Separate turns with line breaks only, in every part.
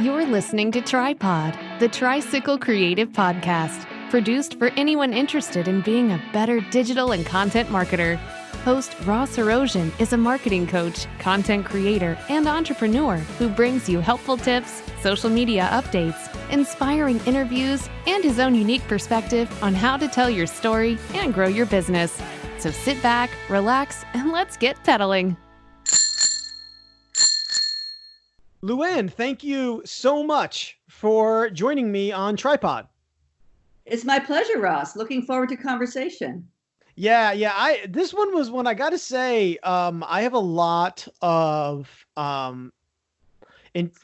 You're listening to Tripod, the Tricycle Creative podcast, produced for anyone interested in being a better digital and content marketer. Host Ross Erosion is a marketing coach, content creator, and entrepreneur who brings you helpful tips, social media updates, inspiring interviews, and his own unique perspective on how to tell your story and grow your business. So sit back, relax, and let's get pedaling.
Luanne, thank you so much for joining me on Tripod.
It's my pleasure, Ross. Looking forward to conversation.
Yeah. This one was one I got to say. I have a lot of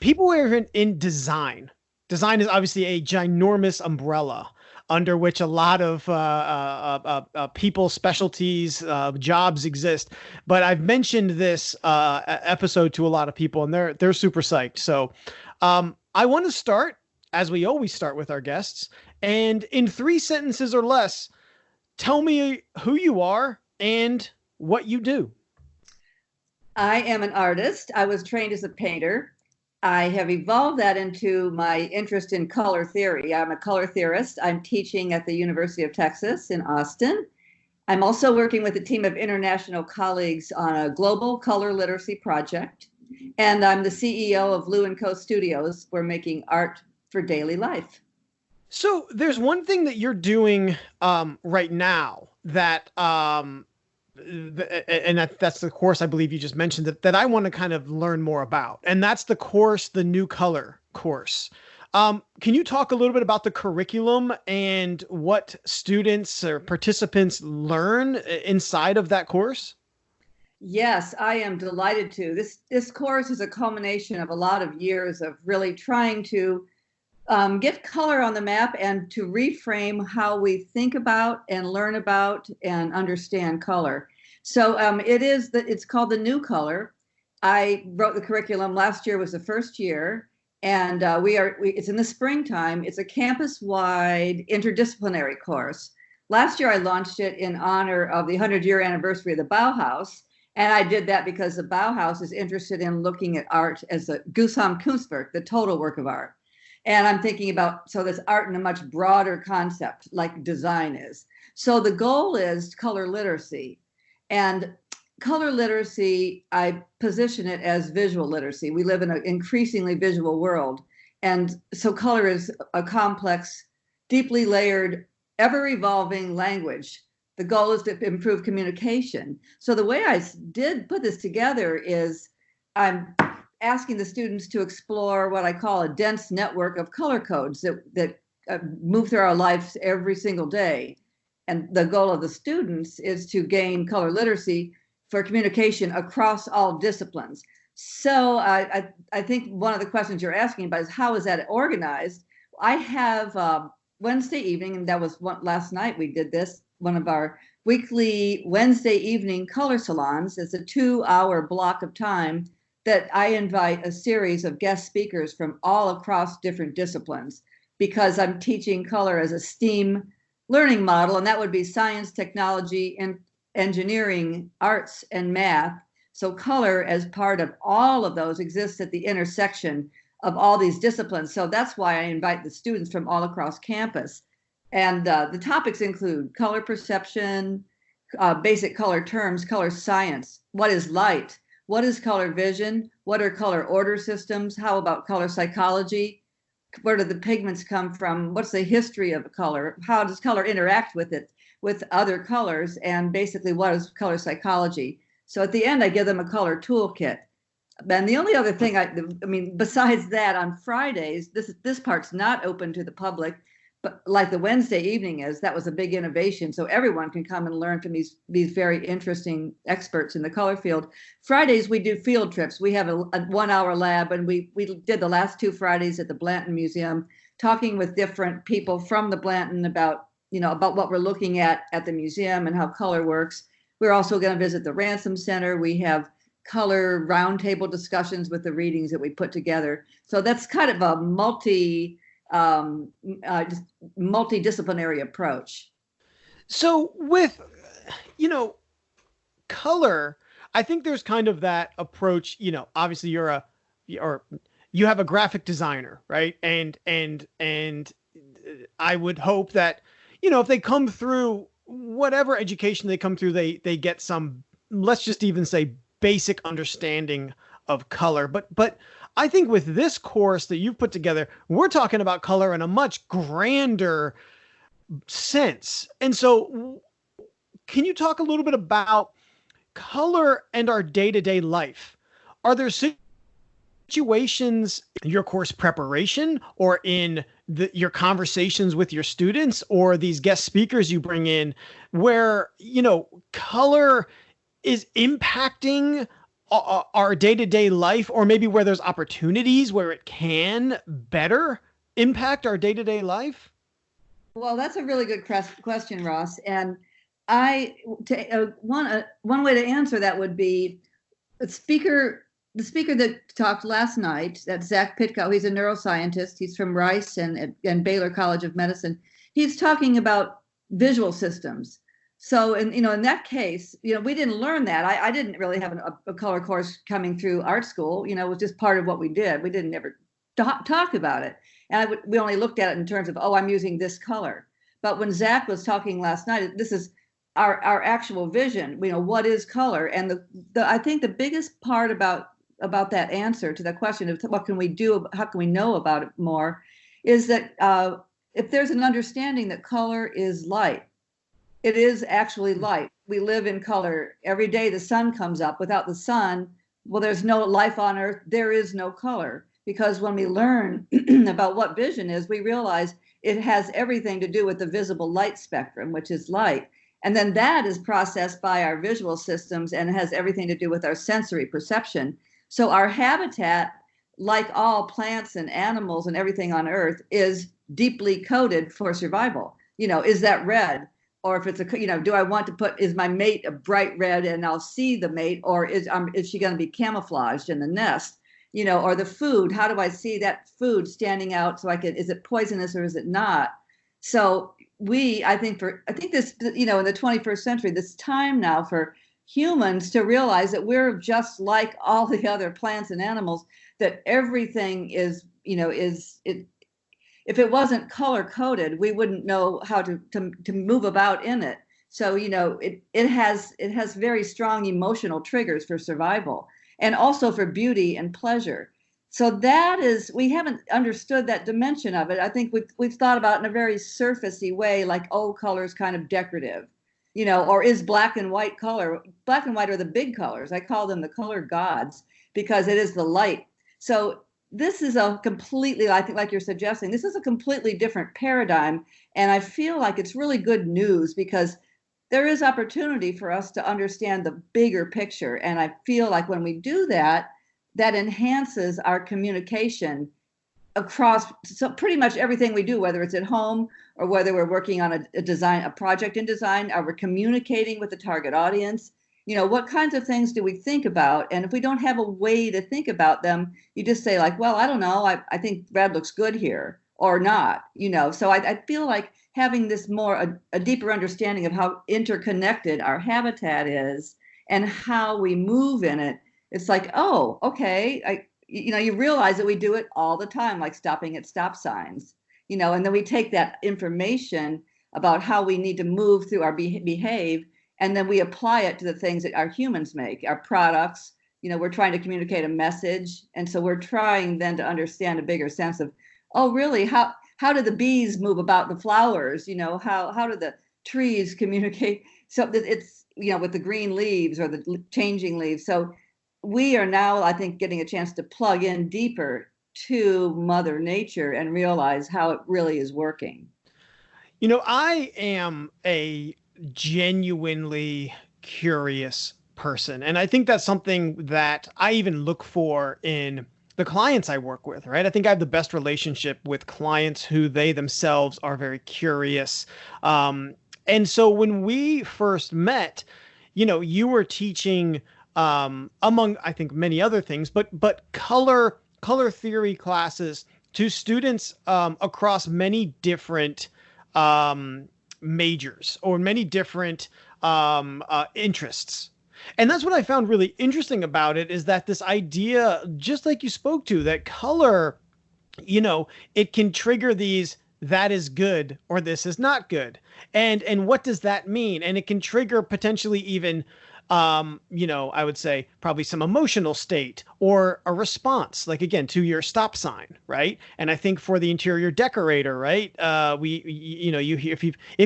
people who are in design. Design is obviously a ginormous umbrella under which a lot of people's specialties, jobs exist. But I've mentioned this episode to a lot of people, and they're super psyched. So I want to start, as we always start with our guests, and in 3 sentences or less, tell me who you are and what you do.
I am an artist. I was trained as a painter. I have evolved that into my interest in color theory. I'm a color theorist. I'm teaching at the University of Texas in Austin. I'm also working with a team of international colleagues on a global color literacy project. And I'm the CEO of Lou & Co. Studios. We're making art for daily life.
So there's one thing that you're doing right now that that's the course I believe you just mentioned that I want to kind of learn more about. And that's the course, the New Color course. Can you talk a little bit about the curriculum and what students or participants learn inside of that course?
Yes, I am delighted to. This course is a culmination of a lot of years of really trying to get color on the map and to reframe how we think about and learn about and understand color. So it's called the New Color. I wrote the curriculum. Last year was the first year, and it's in the springtime. It's a campus-wide interdisciplinary course. Last year I launched it in honor of the 100-year anniversary of the Bauhaus, and I did that because the Bauhaus is interested in looking at art as a Gesamtkunstwerk, the total work of art. And I'm thinking about, so there's art in a much broader concept like design is. So the goal is color literacy. And color literacy, I position it as visual literacy. We live in an increasingly visual world. And so color is a complex, deeply layered, ever-evolving language. The goal is to improve communication. So the way I did put this together is I'm asking the students to explore what I call a dense network of color codes that move through our lives every single day. And the goal of the students is to gain color literacy for communication across all disciplines. So I think one of the questions you're asking about is how is that organized? I have Wednesday evening, and that was last night we did this, one of our weekly Wednesday evening color salons. It's a 2-hour block of time that I invite a series of guest speakers from all across different disciplines because I'm teaching color as a STEAM learning model, and that would be science, technology, and engineering, arts, and math. So color as part of all of those exists at the intersection of all these disciplines. So that's why I invite the students from all across campus. And the topics include color perception, basic color terms, color science, what is light, what is color vision? What are color order systems? How about color psychology? Where do the pigments come from? What's the history of a color? How does color interact with other colors? And basically, what is color psychology? So at the end, I give them a color toolkit. And the only other thing I mean, besides that, on Fridays, this part's not open to the public, but like the Wednesday evening is, that was a big innovation. So everyone can come and learn from these very interesting experts in the color field. Fridays, we do field trips. We have a 1-hour lab, and we did the last 2 Fridays at the Blanton Museum, talking with different people from the Blanton about what we're looking at the museum and how color works. We're also going to visit the Ransom Center. We have color roundtable discussions with the readings that we put together. So that's kind of a multidisciplinary approach.
So with, color, I think there's kind of that approach, obviously you're you have a graphic designer, right? And I would hope that, if they come through whatever education they come through, they get some, let's just even say, basic understanding of color. But I think with this course that you've put together, we're talking about color in a much grander sense. And so can you talk a little bit about color and our day-to-day life? Are there situations in your course preparation or in your conversations with your students or these guest speakers you bring in where, color is impacting our day-to-day life, or maybe where there's opportunities where it can better impact our day-to-day life?
Well, that's a really good question, Ross. And one way to answer that would be the speaker that talked last night, that's Zach Pitkow. He's a neuroscientist. He's from Rice and Baylor College of Medicine. He's talking about visual systems. So, in that case, we didn't learn that. I didn't really have a color course coming through art school. It was just part of what we did. We didn't ever talk about it. And we only looked at it in terms of, I'm using this color. But when Zach was talking last night, this is our actual vision. What is color? And I think the biggest part about that answer to that question of what can we do, how can we know about it more, is that if there's an understanding that color is light, it is actually light. We live in color. Every day the sun comes up. Without the sun, well, there's no life on Earth. There is no color. Because when we learn about what vision is, we realize it has everything to do with the visible light spectrum, which is light. And then that is processed by our visual systems and has everything to do with our sensory perception. So our habitat, like all plants and animals and everything on Earth, is deeply coded for survival. Is that red? Or if it's do I want to is my mate a bright red and I'll see the mate, or is she going to be camouflaged in the nest? Or the food, how do I see that food standing out so is it poisonous or is it not? So I think this, in the 21st century, this time now for humans to realize that we're just like all the other plants and animals, that everything is, if it wasn't color coded, we wouldn't know how to move about in it. So, it has very strong emotional triggers for survival and also for beauty and pleasure. So we haven't understood that dimension of it. I think we've thought about it in a very surfacey way, like, color is kind of decorative, or is black and white color? Black and white are the big colors. I call them the color gods because it is the light. So this is a completely, I think, like you're suggesting, this is a completely different paradigm. And I feel like it's really good news because there is opportunity for us to understand the bigger picture. And I feel like when we do that, that enhances our communication across pretty much everything we do, whether it's at home or whether we're working on a project in design, or we're communicating with the target audience. What kinds of things do we think about? And if we don't have a way to think about them, you just say like, well, I don't know. I think red looks good here or not, So I feel like having this a deeper understanding of how interconnected our habitat is and how we move in it. It's like, oh, okay. You realize that we do it all the time, like stopping at stop signs, and then we take that information about how we need to move through our behave, and then we apply it to the things that our humans make, our products. We're trying to communicate a message. And so we're trying then to understand a bigger sense of, oh, really, how do the bees move about the flowers? How do the trees communicate? So that it's, with the green leaves or the changing leaves. So we are now, I think, getting a chance to plug in deeper to Mother Nature and realize how it really is working.
I am a genuinely curious person. And I think that's something that I even look for in the clients I work with, right? I think I have the best relationship with clients who they themselves are very curious. And so when we first met, you were teaching among, I think, many other things, but color theory classes to students across many different majors or many different interests. And that's what I found really interesting about it, is that this idea, just like you spoke to, that color, it can trigger these, that is good or this is not good. And what does that mean? And it can trigger potentially even I would say probably some emotional state or a response, like again, to your stop sign, right? And I think for the interior decorator, right? If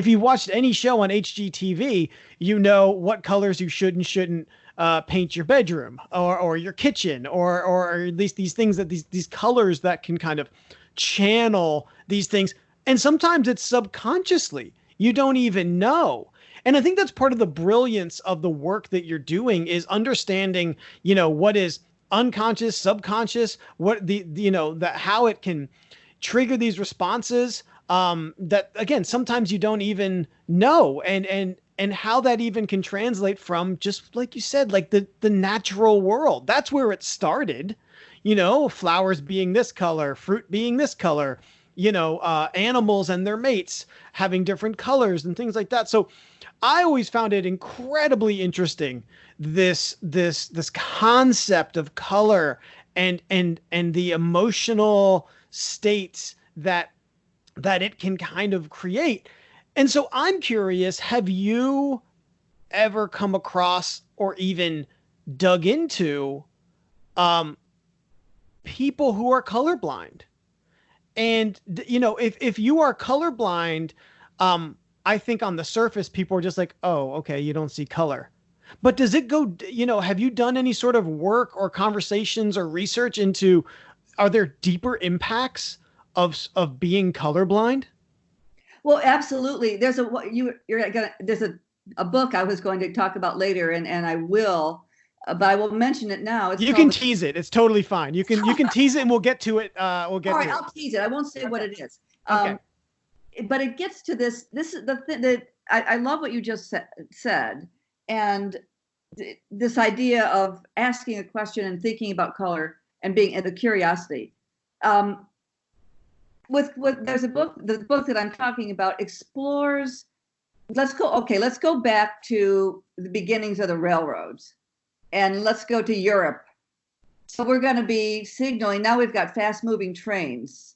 you've watched any show on HGTV, you know what colors you should and shouldn't paint your bedroom or your kitchen, or at least these things, that these colors that can kind of channel these things. And sometimes it's subconsciously, you don't even know. And I think that's part of the brilliance of the work that you're doing, is understanding, what is unconscious, subconscious, what that how it can trigger these responses, that again, sometimes you don't even know, and how that even can translate from, just like you said, like the natural world. That's where it started, flowers being this color, fruit being this color, animals and their mates having different colors and things like that. So I always found it incredibly interesting, this concept of color and the emotional states that it can kind of create. And so I'm curious, have you ever come across or even dug into people who are colorblind? And if you are colorblind, I think on the surface, people are just like, oh, okay, you don't see color. But does it go, have you done any sort of work or conversations or research into, are there deeper impacts of being colorblind?
Well, absolutely. There's a book I was going to talk about later, and I will, but I will mention it now.
You can tease it. It's totally fine. You can tease it, and we'll get to it. All right,
I'll tease it. I won't say what it is.
Okay.
But it gets to this. This is the thing that I love what you just said, and this idea of asking a question and thinking about color and being in the curiosity. There's a book. The book that I'm talking about explores. Let's go back to the beginnings of the railroads, and let's go to Europe. So we're going to be signaling. Now we've got fast-moving trains.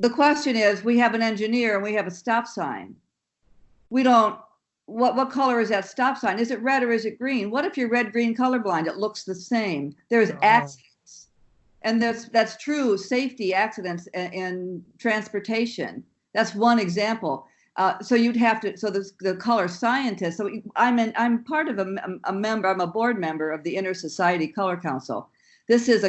The question is, we have an engineer and we have a stop sign. We don't, what color is that stop sign? Is it red or is it green? What if you're red-green colorblind? It looks the same. There's accidents. And that's true, safety accidents in transportation. That's one example. So you'd have to, so the color scientist, so I'm part of a member, I'm a board member of the Inter-Society Color Council. This is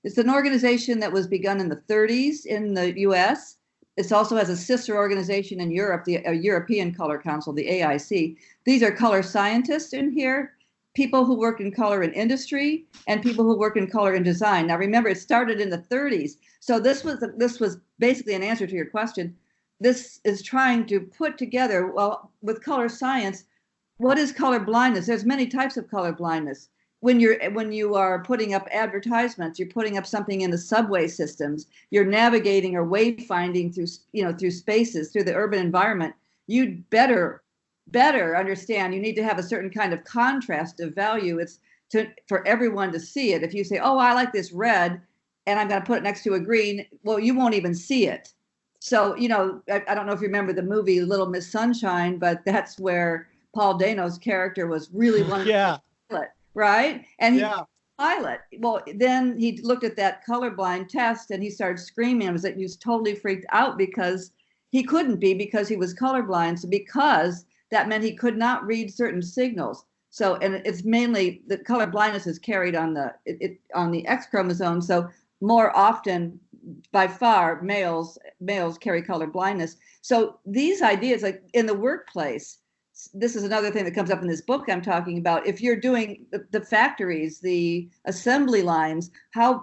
it's an organization that was begun in the 30s in the US. It also has a sister organization in Europe, the European Color Council, the AIC. These are color scientists in here, people who work in color in industry, and people who work in color in design. Now remember, it started in the 30s. So this was basically an answer to your question. This is trying to put together, well, with color science, what is color blindness? There's many types of color blindness. When you are putting up advertisements, you're putting up something in the subway systems, you're navigating or wayfinding through spaces, through the urban environment, you'd better understand you need to have a certain kind of contrast of value. It's for everyone to see it. If you say, oh, I like this red and I'm going to put it next to a green, well, you won't even see it. So, I don't know if you remember the movie Little Miss Sunshine, but that's where Paul Dano's character was really one of the right? And he pilot. Well, then he looked at that colorblind test and he started screaming. He was totally freaked out because he couldn't be, because he was colorblind. So because that meant he could not read certain signals. So, and it's mainly the color blindness is carried on the X chromosome. So more often, by far, males carry color blindness. So these ideas, like in the workplace, this is another thing that comes up in this book I'm talking about. If you're doing the factories, the assembly lines,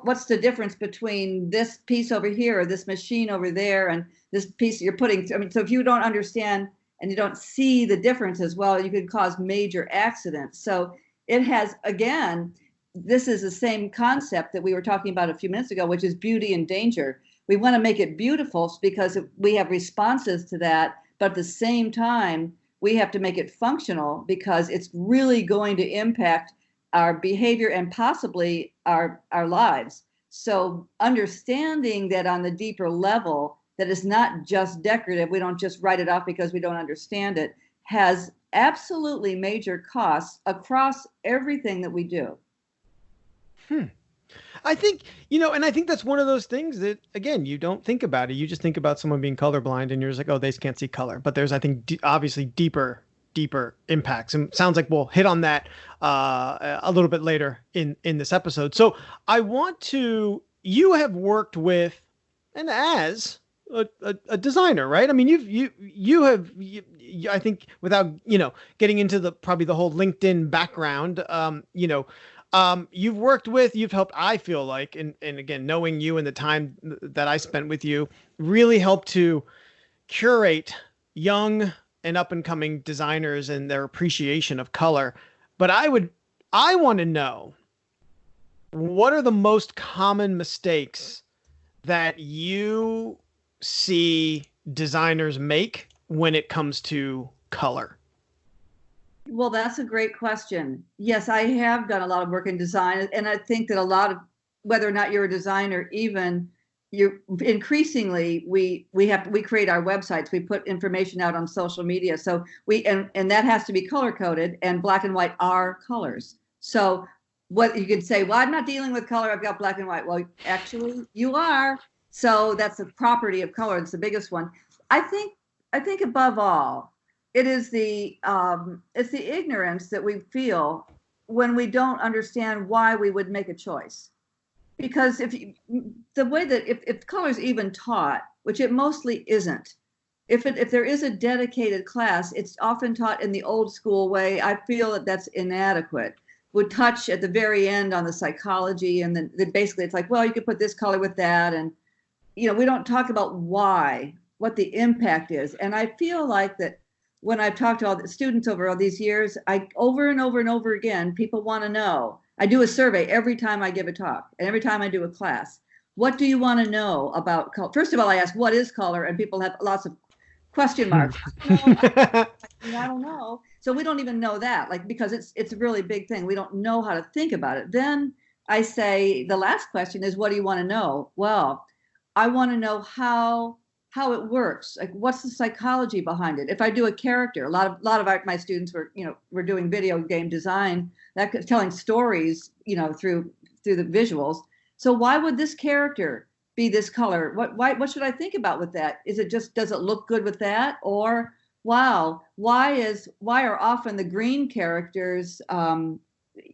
what's the difference between this piece over here or this machine over there and this piece you're putting? So if you don't understand and you don't see the differences, well, you could cause major accidents. So it has, again, this is the same concept that we were talking about a few minutes ago, which is beauty and danger. We want to make it beautiful because we have responses to that, but at the same time, we have to make it functional because it's really going to impact our behavior and possibly our lives. So understanding that on the deeper level, that it's not just decorative, we don't just write it off because we don't understand it, has absolutely major costs across everything that we do.
I think, and I think that's one of those things that, again, you don't think about it. You just think about someone being colorblind and you're just like, oh, they can't see color. But there's, I think, obviously deeper impacts. And it sounds like we'll hit on that a little bit later in this episode. So you have worked with and as a designer, right? I mean, you have, I think, without, getting into probably the whole LinkedIn background, you've helped, I feel like, and again, knowing you and the time that I spent with you really helped to curate young and up and coming designers and their appreciation of color. But I want to know, what are the most common mistakes that you see designers make when it comes to color?
Well, that's a great question. Yes, I have done a lot of work in design, and I think that a lot of, whether or not you're a designer, even increasingly we create our websites, we put information out on social media, so and that has to be color coded, and black and white are colors. So what you could say, well, I'm not dealing with color, I've got black and white. Well, actually you are. So that's a property of color. It's the biggest one. I think above all, it is it's the ignorance that we feel when we don't understand why we would make a choice. Because if color is even taught, which it mostly isn't, if there is a dedicated class, it's often taught in the old school way. I feel that that's inadequate. Would touch at the very end on the psychology, and then basically it's like, well, you could put this color with that, and we don't talk about why, what the impact is. And I feel like that when I've talked to all the students over all these years, over and over and over again, people want to know. I do a survey every time I give a talk and every time I do a class. What do you want to know about color? First of all, I ask, what is color? And people have lots of question marks. I don't know. So we don't even know that, because it's a really big thing. We don't know how to think about it. Then I say, the last question is, what do you want to know? Well, I want to know how it works. Like, what's the psychology behind it? If I do a character, a lot of my students were doing video game design, telling stories, through the visuals. So why would this character be this color? What should I think about with that? Is it just, does it look good with that? Or, wow, why are often the green characters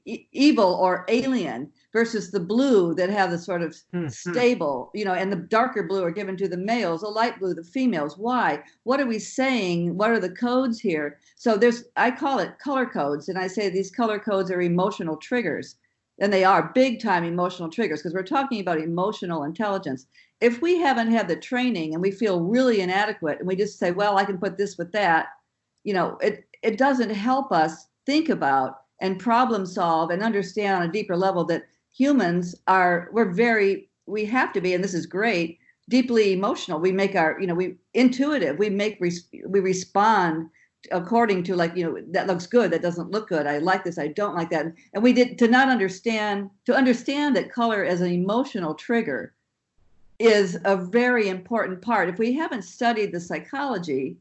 evil or alien versus the blue that have the sort of stable, and the darker blue are given to the males, the light blue, the females? Why? What are we saying? What are the codes here? So I call it color codes. And I say these color codes are emotional triggers. And they are big time emotional triggers, because we're talking about emotional intelligence. If we haven't had the training and we feel really inadequate and we just say, well, I can put this with that, it doesn't help us think about and problem solve and understand on a deeper level that humans we have to be, and this is great, deeply emotional. We make intuitive, we respond according to, that looks good, that doesn't look good, I like this, I don't like that. And to understand that color as an emotional trigger is a very important part. If we haven't studied the psychology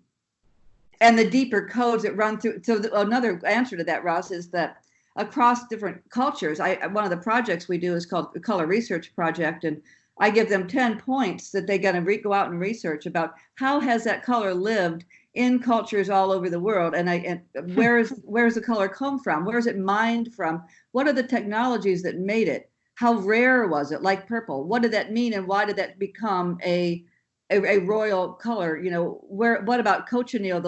and the deeper codes that run through, so another answer to that, Ross, is that across different cultures, one of the projects we do is called the Color Research Project, and I give them 10 points that they got to go out and research about how has that color lived in cultures all over the world, and where's the color come from? Where is it mined from? What are the technologies that made it? How rare was it? Like purple, what did that mean, and why did that become a royal color? What about cochineal,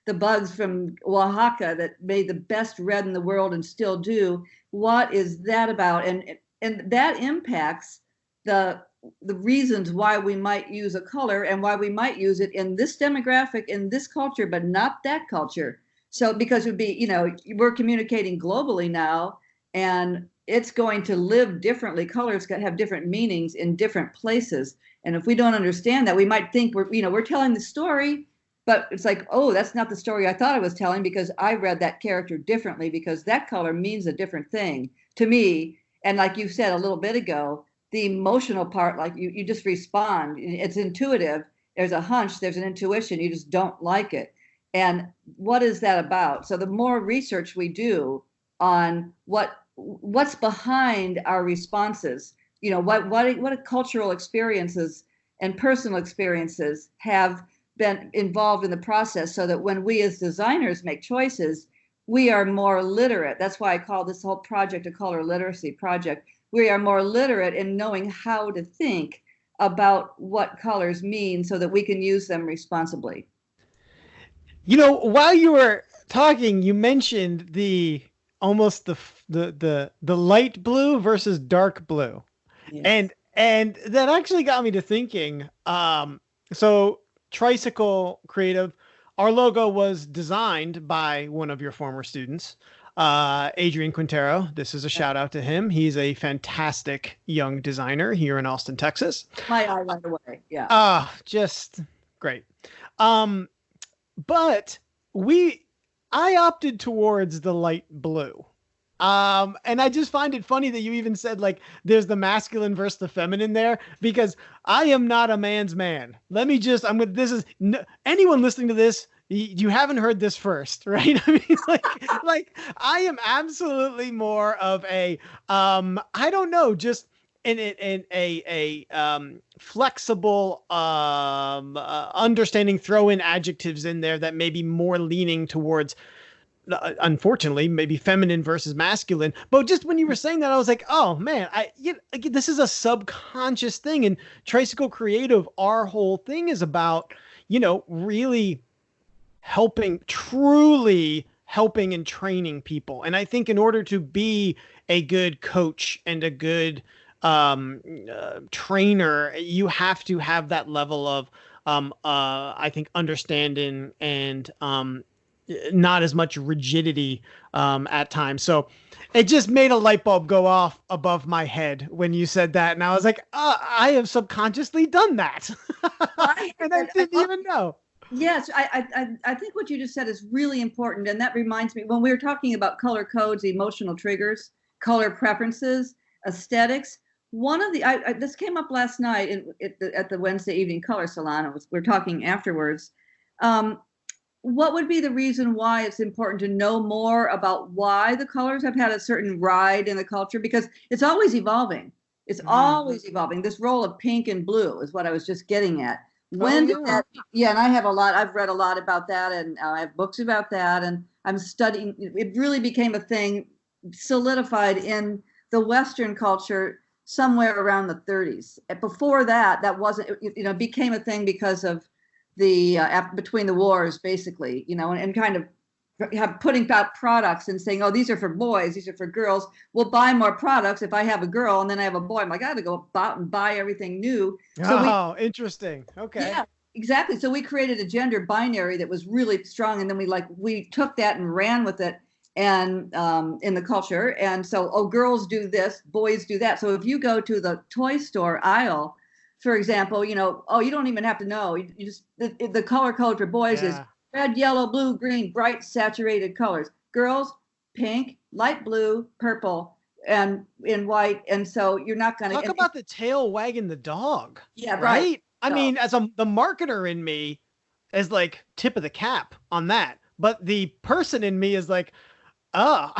the bugs from Oaxaca that made the best red in the world and still do? What is that about? And that impacts the reasons why we might use a color and why we might use it in this demographic, in this culture, but not that culture. So because it would be, we're communicating globally now, and it's going to live differently. Colors have different meanings in different places. And if we don't understand that, we might think we're telling the story, but it's like, oh, that's not the story I thought I was telling, because I read that character differently, because that color means a different thing to me. And like you said a little bit ago, the emotional part, like you just respond. It's intuitive. There's a hunch, there's an intuition, you just don't like it. And what is that about? So the more research we do on what's behind our responses, what cultural experiences and personal experiences have been involved in the process, so that when we as designers make choices, we are more literate. That's why I call this whole project a color literacy project. We are more literate in knowing how to think about what colors mean, so that we can use them responsibly.
While you were talking, you mentioned almost the light blue versus dark blue.
Yes.
And that actually got me to thinking. So Tricycle Creative, our logo was designed by one of your former students, Adrian Quintero. This is a shout out to him. He's a fantastic young designer here in Austin, Texas.
My eye right away. Yeah.
Just great. But I opted towards the light blue. And I just find it funny that you even said, like, there's the masculine versus the feminine there, because I am not a man's man. Anyone listening to this, you haven't heard this first, right? I mean, like I am absolutely more of a, I don't know, just a flexible, understanding, throw in adjectives in there that may be more leaning towards, unfortunately, maybe feminine versus masculine. But just when you were saying that, I was like, oh man, this is a subconscious thing. And Tricycle Creative, our whole thing is about, really truly helping and training people. And I think in order to be a good coach and a good trainer, you have to have that level of, I think, understanding and, not as much rigidity at times. So it just made a light bulb go off above my head when you said that. And I was like, I have subconsciously done that. And I didn't even know.
Yes, I think what you just said is really important. And that reminds me, when we were talking about color codes, emotional triggers, color preferences, aesthetics, one of the, this came up last night at the Wednesday evening color salon. We're talking afterwards. What would be the reason why it's important to know more about why the colors have had a certain ride in the culture? Because it's always evolving. It's always evolving. This role of pink and blue is what I was just getting at. When did that? Yeah, and I've read a lot about that, and I have books about that, and I'm studying. It really became a thing, solidified in the Western culture somewhere around the 30s. Before that, that wasn't. It became a thing because of the between the wars, basically, and kind of putting out products and saying, oh, these are for boys, these are for girls. We'll buy more products if I have a girl and then I have a boy. I'm like, I got to go out and buy everything new.
Interesting. Okay.
Yeah, exactly. So we created a gender binary that was really strong, and then we took that and ran with it, and in the culture. And so, girls do this, boys do that. So if you go to the toy store aisle, for example, you don't even have to know. You just the color code for boys is red, yellow, blue, green, bright, saturated colors. Girls, pink, light blue, purple, and in white. And so you're not going to
talk about the tail wagging the dog.
Yeah,
right. I mean, as the marketer in me is like tip of the cap on that, but the person in me is like,
right.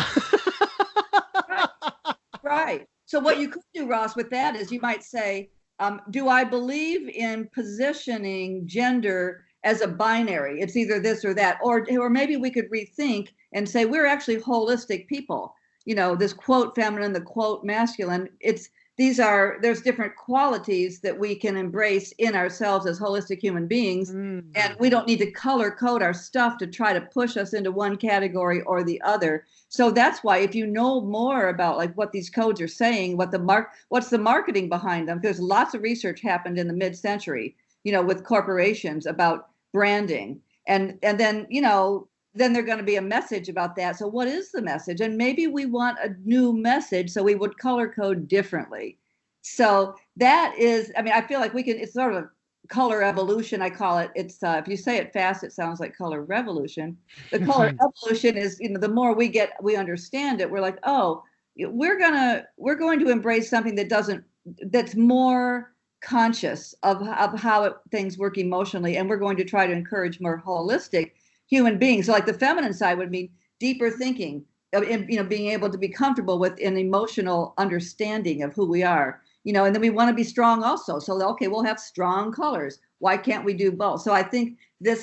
So what you could do, Ross, with that is you might say, do I believe in positioning gender as a binary? It's either this or that, or maybe we could rethink and say we're actually holistic people. This quote feminine, the quote masculine. There's different qualities that we can embrace in ourselves as holistic human beings, and we don't need to color code our stuff to try to push us into one category or the other. So that's why, if you know more about like what these codes are saying, what's the marketing behind them, there's lots of research happened in the mid-century, with corporations about branding, and then then there's going to be a message about that. So what is the message? And maybe we want a new message, so we would color code differently. So that is, I feel like it's sort of color evolution, I call it. It's if you say it fast, it sounds like color revolution. The color evolution is, the more we understand it, we're like, oh, we're going to embrace something that's more conscious of how things work emotionally, and we're going to try to encourage more holistic human beings. So like the feminine side would mean deeper thinking, being able to be comfortable with an emotional understanding of who we are, and then we want to be strong also. So, okay, we'll have strong colors. Why can't we do both? So I think that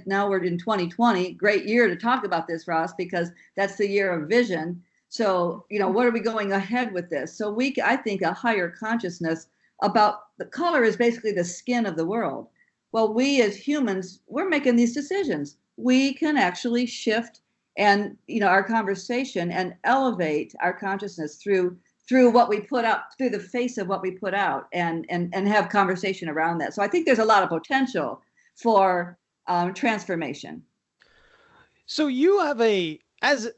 now we're in 2020, great year to talk about this, Ross, because that's the year of vision. So, what are we going ahead with this? So I think a higher consciousness about the color is basically the skin of the world. Well, we as humans, we're making these decisions. We can actually shift and, our conversation and elevate our consciousness through what we put out, through the face of what we put out, and have conversation around that. So I think there's a lot of potential for transformation.
So you have as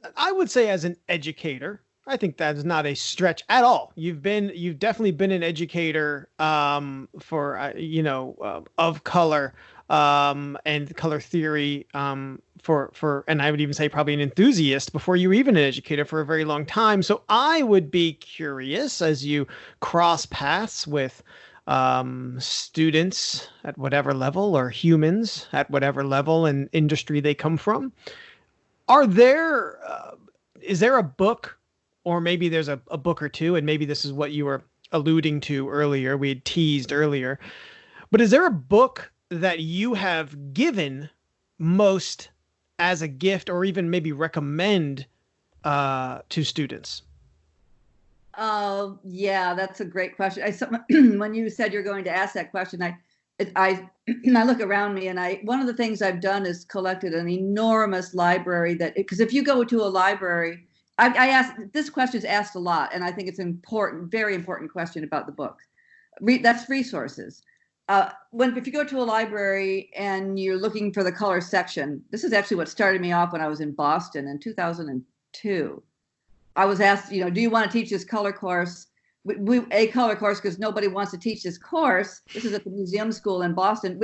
an educator, I think that is not a stretch at all. You've definitely been an educator for of color and color theory and I would even say probably an enthusiast before you were even an educator for a very long time. So I would be curious, as you cross paths with students at whatever level, or humans at whatever level and industry they come from, is there a book, or maybe there's a book or two, and maybe this is what you were alluding to earlier, we had teased earlier, but is there a book that you have given most as a gift, or even maybe recommend to students?
Yeah, that's a great question. When you said you're going to ask that question, I look around me, and one of the things I've done is collected an enormous library because if you go to a library, I ask, this question is asked a lot, and I think it's important, very important question about the book. That's resources. If you go to a library and you're looking for the color section, this is actually what started me off when I was in Boston in 2002. I was asked, do you want to teach this color course? A color course, because nobody wants to teach this course. This is at the museum school in Boston.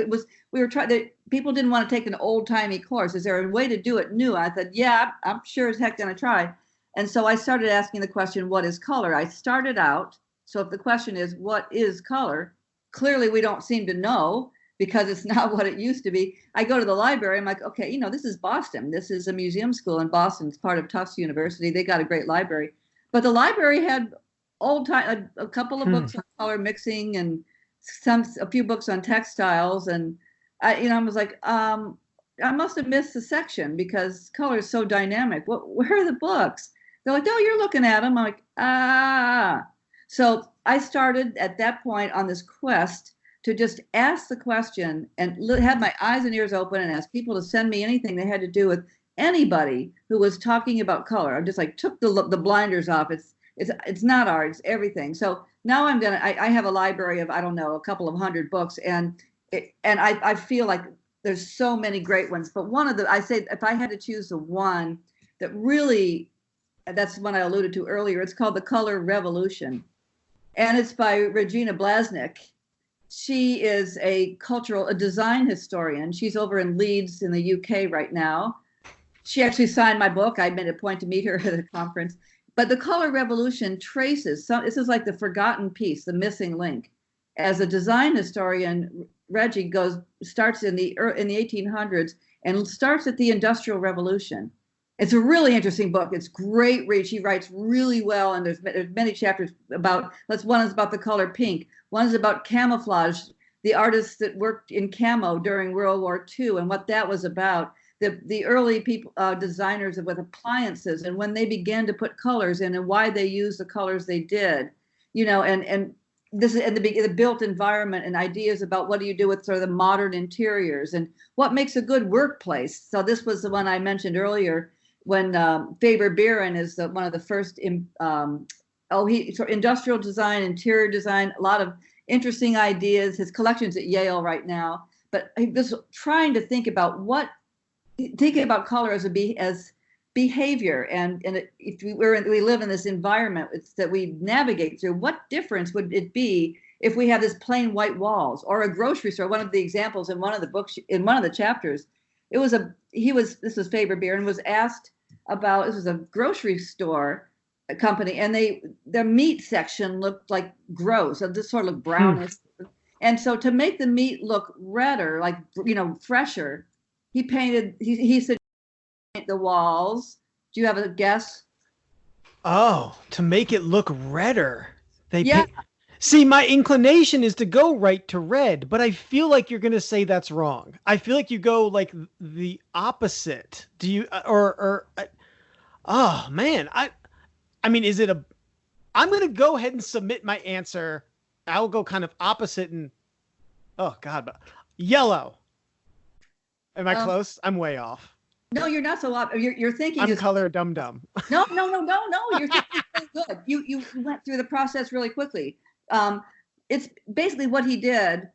People didn't want to take an old timey course. Is there a way to do it new? I said, yeah, I'm sure as heck going to try. And so I started asking the question, what is color? I started out. So if the question is, what is color? Clearly we don't seem to know, because it's not what it used to be. I go to the library. I'm like, okay, this is Boston. This is a museum school in Boston. It's part of Tufts University. They got a great library. But the library had a couple of books on color mixing, and a few books on textiles. And I was like, I must have missed the section, because color is so dynamic. Where are the books? They're like, oh, you're looking at them. I'm like, ah. So I started at that point on this quest to just ask the question and have my eyes and ears open and ask people to send me anything they had to do with anybody who was talking about color. I just took the blinders off. It's not art, it's everything. So now I have a library of, I don't know, a couple of hundred books, and I feel like there's so many great ones. But I say, if I had to choose the one that really, that's the one I alluded to earlier, it's called The Color Revolution. And it's by Regina Blasnik. She is a design historian. She's over in Leeds in the UK right now. She actually signed my book. I made a point to meet her at a conference. But The Color Revolution traces this is like the forgotten piece, the missing link. As a design historian, Reggie starts in the 1800s and starts at the Industrial Revolution. It's a really interesting book. It's great read. She writes really well, and there's many chapters about. One is about the color pink. One is about camouflage, the artists that worked in camo during World War II, and what that was about. The early people, designers with appliances, and when they began to put colors in, and why they used the colors they did, and this is the built environment, and ideas about what do you do with sort of the modern interiors, and what makes a good workplace. So this was the one I mentioned earlier, when Faber Buren is one of the first industrial design, interior design, a lot of interesting ideas. His collection's at Yale right now, but he was trying to think about color as behavior, and if we live in this environment that we navigate through, what difference would it be if we have this plain white walls, or a grocery store? One of the examples in one of the books, in one of the chapters, this was Faber Beer, and was asked about, this was a grocery store company, and their meat section looked like gross, so this sort of looked brownish. And so to make the meat look redder, like, fresher, he said the walls. Do you have a guess?
Oh, to make it look redder.
Yeah.
See, my inclination is to go right to red, but I feel like you're going to say that's wrong. I feel like you go like the opposite. Do you, oh man, I mean, I'm going to go ahead and submit my answer. I'll go kind of opposite and, oh God, but yellow. Am I close? I'm way off.
No, you're not so off. You're thinking.
I'm color dum-dum.
No. You're thinking really good. You went through the process really quickly. It's basically what he did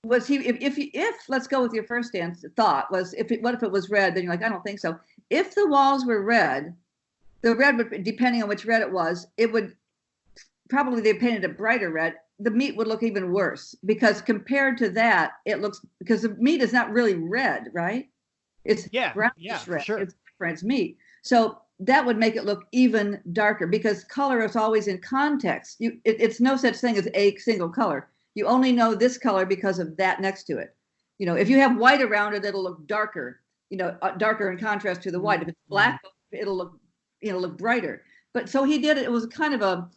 was if let's go with your first thought was, what if it was red? Then you're like, I don't think so. If the walls were red, the red would, depending on which red it was, it would probably, they painted a brighter red. The meat would look even worse, because compared to that, because the meat is not really red, right? It's brownish red.
Sure.
It's different. It's meat. So that would make it look even darker, because color is always in context. It's no such thing as a single color. You only know this color because of that next to it. If you have white around it, it'll look darker. Darker in contrast to the white. If it's black, it'll look brighter. But so he did it. It was kind of a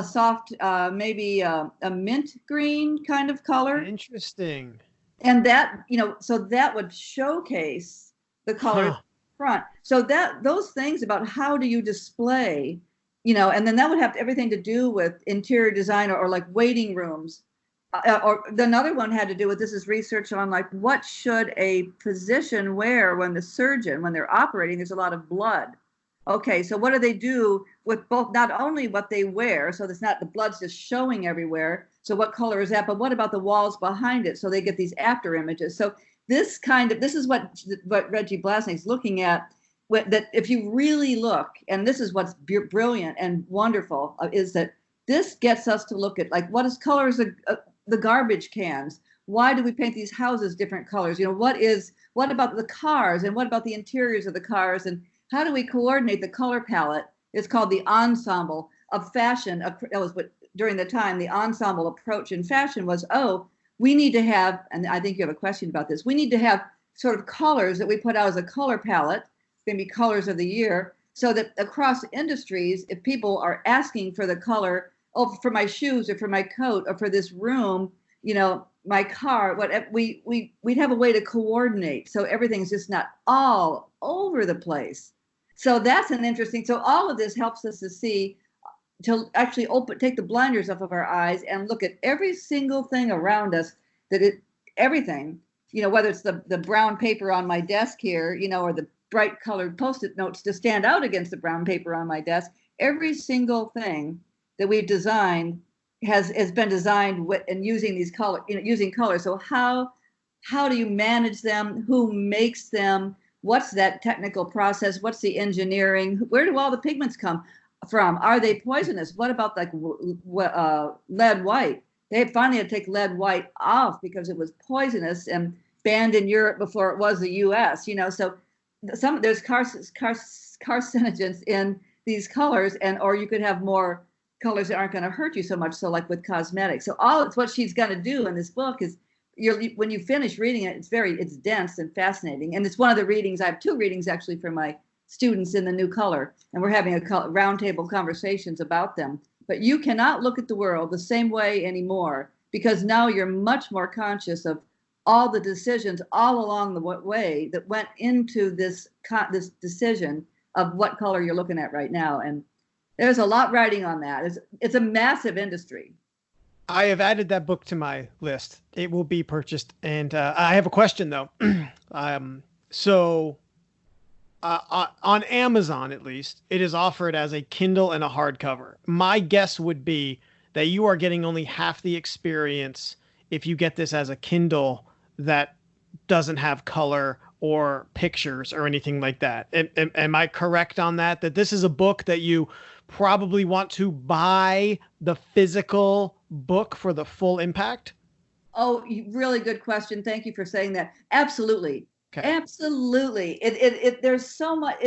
soft, maybe a mint green kind of color.
Interesting.
And that, so that would showcase the color front. So those things about how do you display, and then that would have everything to do with interior design, or like waiting rooms. Or another one had to do with, this is research on like, what should a physician wear when they're operating, there's a lot of blood. Okay, so what do they do with both, not only what they wear, so there's not, the blood's just showing everywhere, so what color is that, but what about the walls behind it, so they get these after images. So this is what Reggie Blasnik's looking at, that if you really look, and this is what's brilliant and wonderful, is that this gets us to look at, like, what is colors of the garbage cans? Why do we paint these houses different colors? What about the cars, and what about the interiors of the cars, and how do we coordinate the color palette? It's called the ensemble of fashion. That was what, during the time, the ensemble approach in fashion was, we need to have, and I think you have a question about this, we need to have sort of colors that we put out as a color palette, maybe colors of the year, so that across industries, if people are asking for the color, for my shoes, or for my coat, or for this room, my car, we'd have a way to coordinate, so everything's just not all over the place. So that's an interesting, so all of this helps us to actually take the blinders off of our eyes and look at every single thing around us, everything, whether it's the brown paper on my desk here, or the bright colored Post-it notes to stand out against the brown paper on my desk. Every single thing that we've designed has been designed with, and using these using color. So how do you manage them? Who makes them? What's that technical process? What's the engineering? Where do all the pigments come from? Are they poisonous? What about like lead white? They finally had to take lead white off because it was poisonous and banned in Europe before it was the U.S. So there's carcinogens in these colors, or you could have more colors that aren't going to hurt you so much. So like with cosmetics. So it's what she's going to do in this book is, when you finish reading it, it's dense and fascinating. And it's one of the readings. I have 2 readings actually for my students in the new color, and we're having a roundtable conversations about them. But you cannot look at the world the same way anymore, because now you're much more conscious of all the decisions all along the way that went into this decision of what color you're looking at right now. And there's a lot writing on that. It's a massive industry.
I have added that book to my list. It will be purchased. And I have a question, though. On Amazon, at least, it is offered as a Kindle and a hardcover. My guess would be that you are getting only half the experience if you get this as a Kindle that doesn't have color or pictures or anything like that. Am I correct on that? That this is a book that you probably want to buy the physical book for the full impact?
Oh, really good question. Thank you for saying that. Absolutely.
Okay.
Absolutely. There's so much.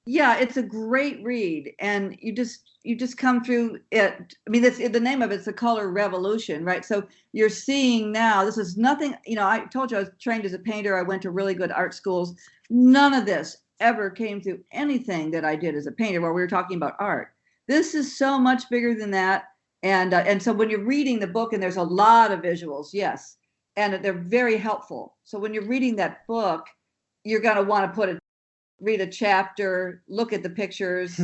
Yeah, it's a great read, and you just come through it. I mean, the name of it's The Color Revolution, right? So you're seeing now, this is nothing, I told you I was trained as a painter. I went to really good art schools. None of this ever came through anything that I did as a painter where we were talking about art. This is so much bigger than that. And so when you're reading the book, and there's a lot of visuals, yes, and they're very helpful. So when you're reading that book, you're going to want to read a chapter, look at the pictures.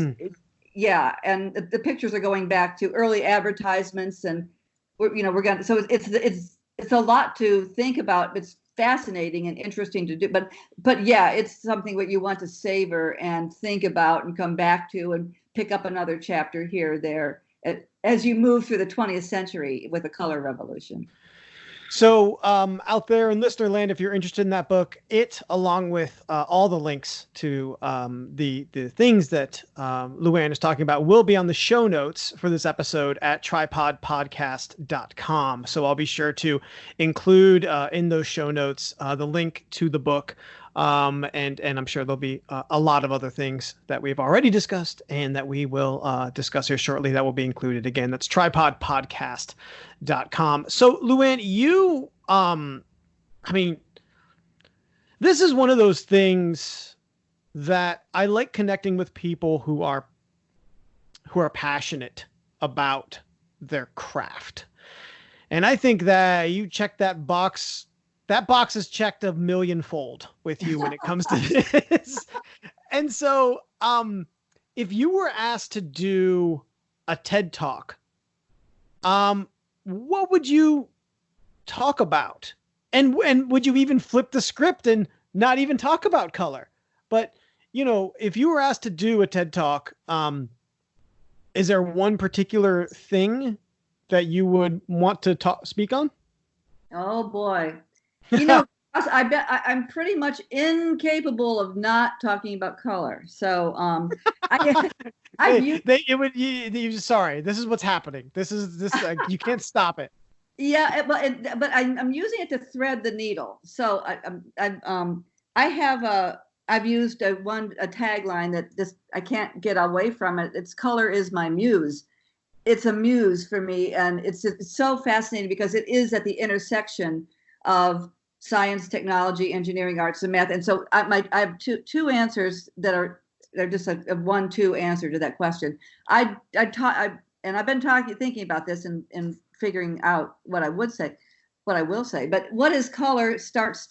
Yeah, and the pictures are going back to early advertisements, and we're going to, so it's a lot to think about. It's fascinating and interesting to do, but yeah, it's something that you want to savor and think about and come back to and pick up another chapter here or there as you move through the 20th century with the color revolution.
So out there in listener land, if you're interested in that book, along with all the links to the things that Luanne is talking about will be on the show notes for this episode at tripodpodcast.com. So I'll be sure to include in those show notes the link to the book. And I'm sure there'll be a lot of other things that we've already discussed and that we will discuss here shortly that will be included. Again, that's tripodpodcast.com. So Luanne, you, I mean, this is one of those things that I like connecting with people who are passionate about their craft. And I think that you check that box. That box is checked a millionfold with you when it comes to this. And so, if you were asked to do a TED Talk, what would you talk about? And would you even flip the script and not even talk about color? But, if you were asked to do a TED Talk, is there one particular thing that you would want to speak on?
Oh boy. I bet I'm pretty much incapable of not talking about color. So,
sorry, this is what's happening. This you can't stop it.
Yeah, but I'm using it to thread the needle. So I've used a tagline that I can't get away from it. It's color is my muse. It's a muse for me, and it's so fascinating because it is at the intersection of science, technology, engineering, arts, and math. And so I have two answers they're just a 1-2 answer to that question. And I've been thinking about this and figuring out what I will say. But what is color starts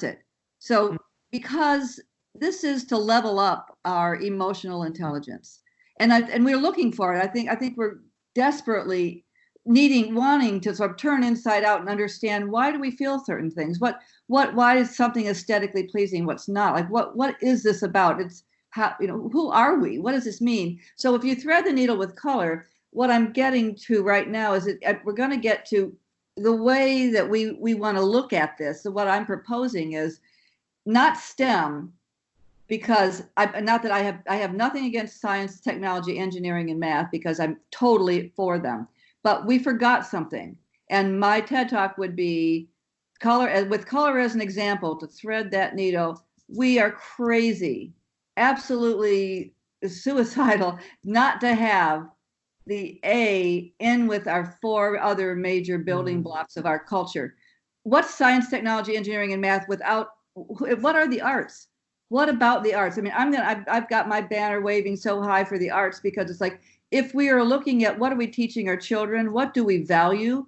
it. So because this is to level up our emotional intelligence, and we're looking for it. I think we're desperately wanting to sort of turn inside out and understand, why do we feel certain things? Why is something aesthetically pleasing? What's not? Like, what is this about? It's how, who are we? What does this mean? So if you thread the needle with color, what I'm getting to right now is we're going to get to the way that we want to look at this. So what I'm proposing is not STEM, because I have nothing against science, technology, engineering, and math, because I'm totally for them. But we forgot something. And my TED Talk would be color, with color as an example, to thread that needle. We are crazy, absolutely suicidal, not to have the A in with our 4 other major building blocks of our culture. What's science, technology, engineering, and math without, what are the arts? What about the arts? I mean, I've got my banner waving so high for the arts, because it's like, if we are looking at what are we teaching our children, what do we value?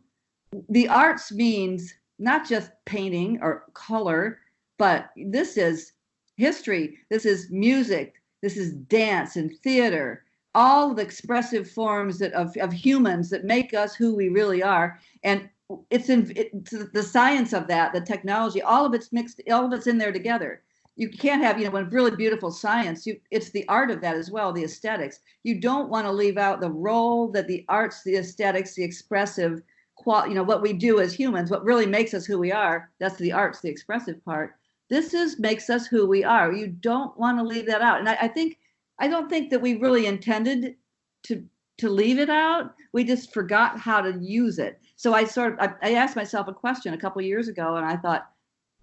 The arts means not just painting or color, but this is history, this is music, this is dance and theater, all the expressive forms of humans that make us who we really are. And it's the science of that, the technology, all of it's mixed, all of it's in there together. You can't have, when really beautiful science, it's the art of that as well, the aesthetics. You don't want to leave out the role that the arts, the aesthetics, the expressive, what we do as humans, what really makes us who we are, that's the arts, the expressive part. This is makes us who we are. You don't want to leave that out. And I don't think that we really intended to leave it out. We just forgot how to use it. So I asked myself a question a couple of years ago, and I thought,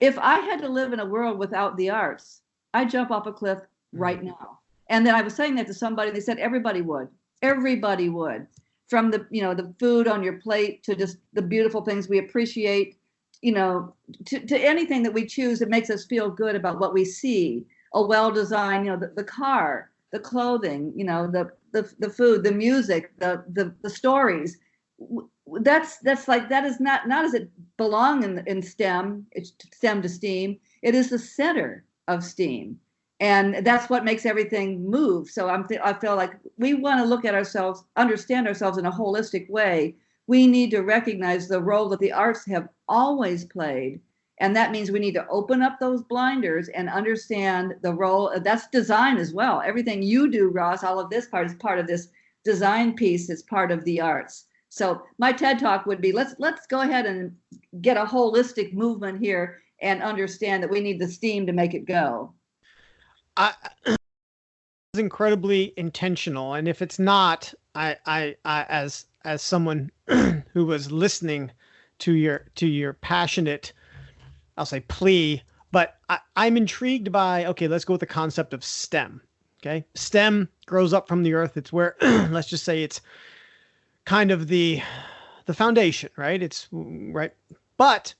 if I had to live in a world without the arts, I'd jump off a cliff right now. And then I was saying that to somebody, and they said everybody would. Everybody would. From the food on your plate to just the beautiful things we appreciate, to anything that we choose that makes us feel good about what we see. A well-designed, the car, the clothing, the food, the music, the stories. That is not as it belong in STEM. It's STEM to STEAM. It is the center of STEAM, and that's what makes everything move. So I feel like we want to look at ourselves, understand ourselves in a holistic way. We need to recognize the role that the arts have always played, and that means we need to open up those blinders and understand the role. That's design as well. Everything you do, Ross, all of this part is part of this design piece. It's part of the arts. So my TED Talk would be, let's go ahead and get a holistic movement here and understand that we need the steam to make it go.
It's incredibly intentional, and if it's not, I as someone who was listening to your passionate, I'll say plea, but I'm intrigued by, okay, let's go with the concept of STEM. Okay, STEM grows up from the earth. It's where let's just say it's kind of the foundation, right? It's right, but.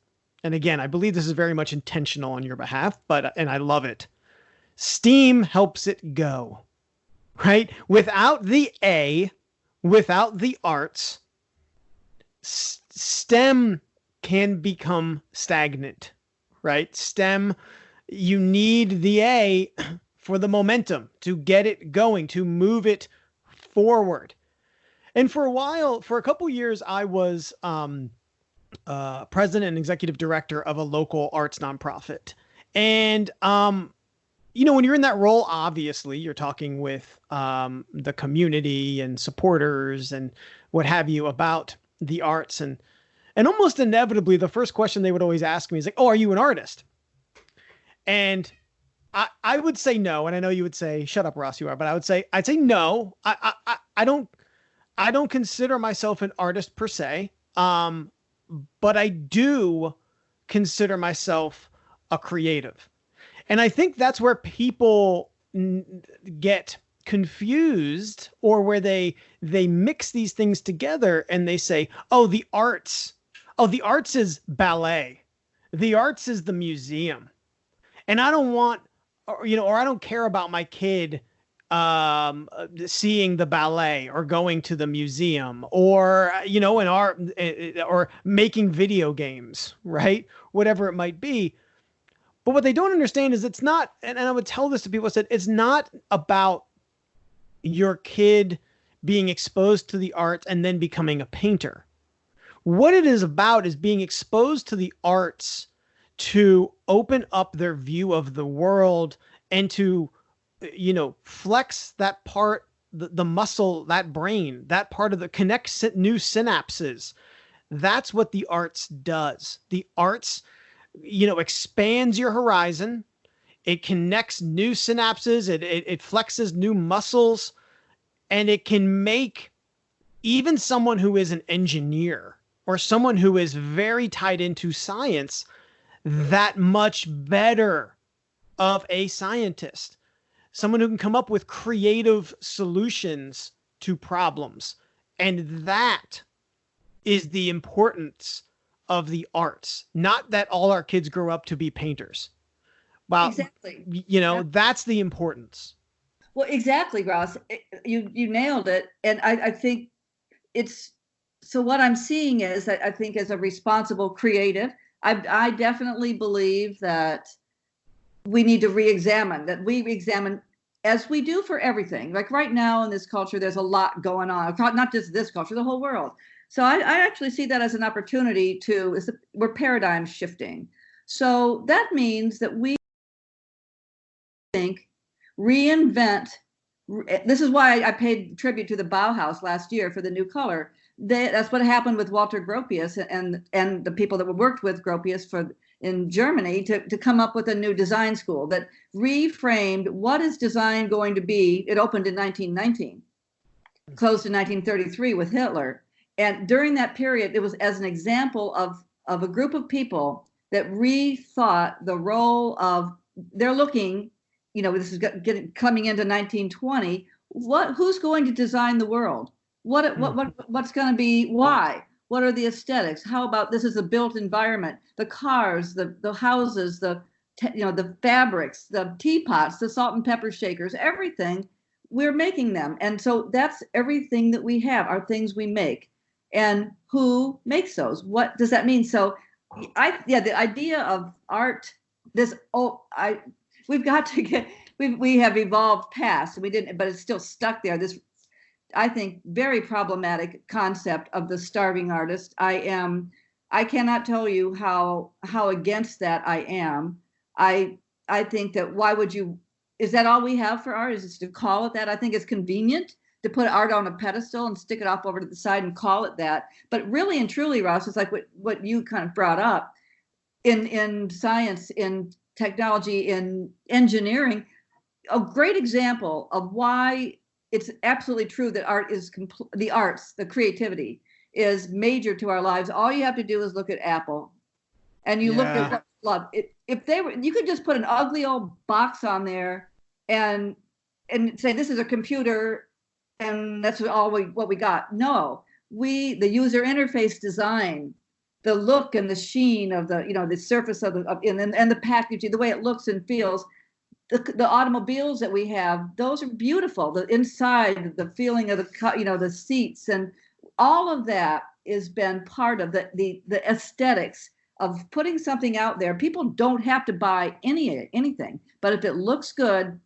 And again, I believe this is very much intentional on your behalf, and I love it. STEAM helps it go, right? Without the A, without the arts, STEM can become stagnant, right? STEM, you need the A for the momentum to get it going, to move it forward. And for a couple years, I was, president and executive director of a local arts nonprofit. And, when you're in that role, obviously you're talking with, the community and supporters and what have you about the arts. And almost inevitably, the first question they would always ask me is like, oh, are you an artist? And I would say no. And I know you would say, shut up, Ross, you are, but I'd say no. I don't consider myself an artist per se. But I do consider myself a creative. And I think that's where people get confused, or where they mix these things together and they say, oh, the arts is ballet. The arts is the museum. And I don't want, or I don't care about my kid seeing the ballet or going to the museum, or or making video games, right? Whatever it might be. But what they don't understand is it's not, and I would tell this to people, I said, it's not about your kid being exposed to the arts and then becoming a painter. What it is about is being exposed to the arts to open up their view of the world and to flex that part, the muscle, that brain, that part of the connects new synapses. That's what the arts does. The arts, expands your horizon. It connects new synapses. It flexes new muscles, and it can make even someone who is an engineer or someone who is very tied into science that much better of a scientist. Someone who can come up with creative solutions to problems. And that is the importance of the arts. Not that all our kids grow up to be painters. Well,
exactly.
That's the importance.
Well, exactly, Ross. You nailed it. And I think so what I'm seeing is that I think as a responsible creative, I definitely believe that we need to re-examine, as we do for everything. Like right now in this culture, there's a lot going on, not just this culture, the whole world. So I actually see that as an opportunity we're paradigm shifting. So that means that we reinvent. This is why I paid tribute to the Bauhaus last year for the new color. that's what happened with Walter Gropius and the people that worked with Gropius in Germany to come up with a new design school that reframed what is design going to be. It opened in 1919, closed in 1933 with Hitler. And during that period, it was as an example of a group of people that rethought the role of, they're looking, this is coming into 1920, who's going to design the world? What's going to be, why? What are the aesthetics? How about this is a built environment? The cars, the houses, the fabrics, the teapots, the salt and pepper shakers, everything, we're making them. And so that's everything that we have, are things we make. And who makes those? What does that mean? So the idea of art, we've got to get, we have evolved past, we didn't, but it's still stuck there. This, I think, very problematic concept of the starving artist. I cannot tell you how against that I am. I think that is that all we have for art? Is just to call it that? I think it's convenient to put art on a pedestal and stick it off over to the side and call it that. But really and truly, Ross, it's like what you kind of brought up in science, in technology, in engineering, a great example of why it's absolutely true that art is the creativity is major to our lives. All you have to do is look at Apple, and you look at what love. You could just put an ugly old box on there and say this is a computer, and that's what we got. No, the user interface design, the look and the sheen of the surface and the packaging, the way it looks and feels. The automobiles that we have, those are beautiful. The inside, the feeling of the seats, and all of that has been part of the aesthetics of putting something out there. People don't have to buy anything, but if it looks good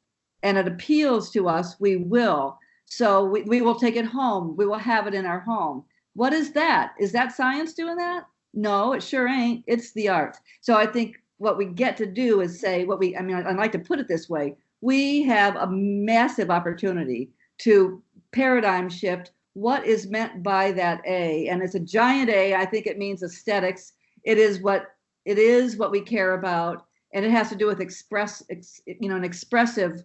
and it appeals to us, we will. So we will take it home. We will have it in our home. What is that? Is that science doing that? No, it sure ain't. It's the art. So I think what we get to do is say I'd like to put it this way. We have a massive opportunity to paradigm shift what is meant by that A. And it's a giant A. I think it means aesthetics. It is what we care about. And it has to do with an expressive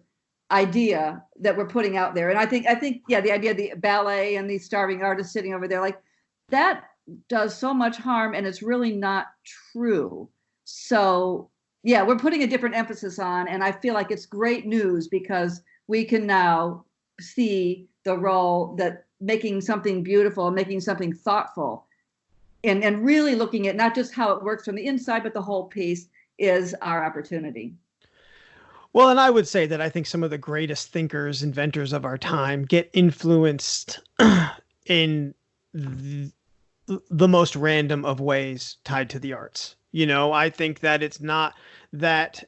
idea that we're putting out there. And I think, the idea of the ballet and these starving artists sitting over there, like that does so much harm, and it's really not true. So yeah, we're putting a different emphasis on, and I feel like it's great news because we can now see the role that making something beautiful, making something thoughtful, and really looking at not just how it works from the inside, but the whole piece is our opportunity.
Well, and I would say that I think some of the greatest thinkers, inventors of our time get influenced in the most random of ways tied to the arts. I think that it's not that,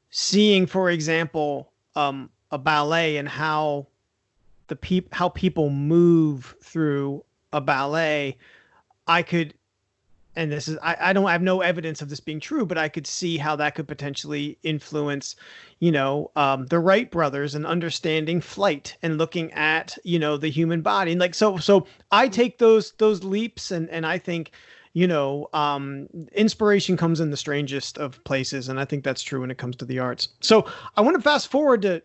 seeing, for example, a ballet and how people move through a ballet, I could, and this is, I have no evidence of this being true, but I could see how that could potentially influence, the Wright brothers and understanding flight and looking at, the human body. And so I take those leaps and I think, inspiration comes in the strangest of places. And I think that's true when it comes to the arts. So I want to fast forward to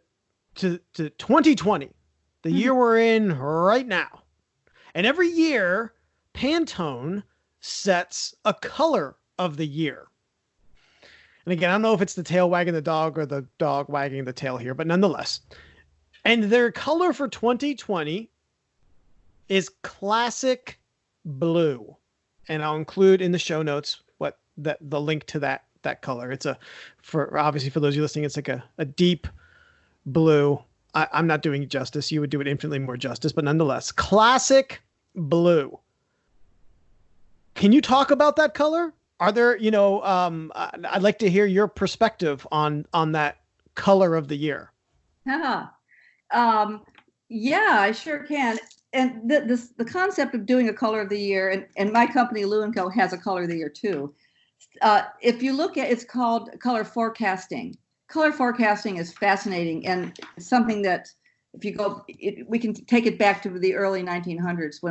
2020, the year we're in right now. And every year, Pantone sets a color of the year. And again, I don't know if it's the tail wagging the dog or the dog wagging the tail here, but nonetheless. And their color for 2020 is classic blue. And I'll include in the show notes the link to that color. It's obviously for those of you listening, it's like a deep blue. I'm not doing it justice. You would do it infinitely more justice, but nonetheless, classic blue. Can you talk about that color? Are there, I'd like to hear your perspective on that color of the year.
Yeah, I sure can. And the concept of doing a color of the year, and my company, Luanne Co, has a color of the year too. If you look at, it's called color forecasting. Color forecasting is fascinating, and it's something that if you go, we can take it back to the early 1900s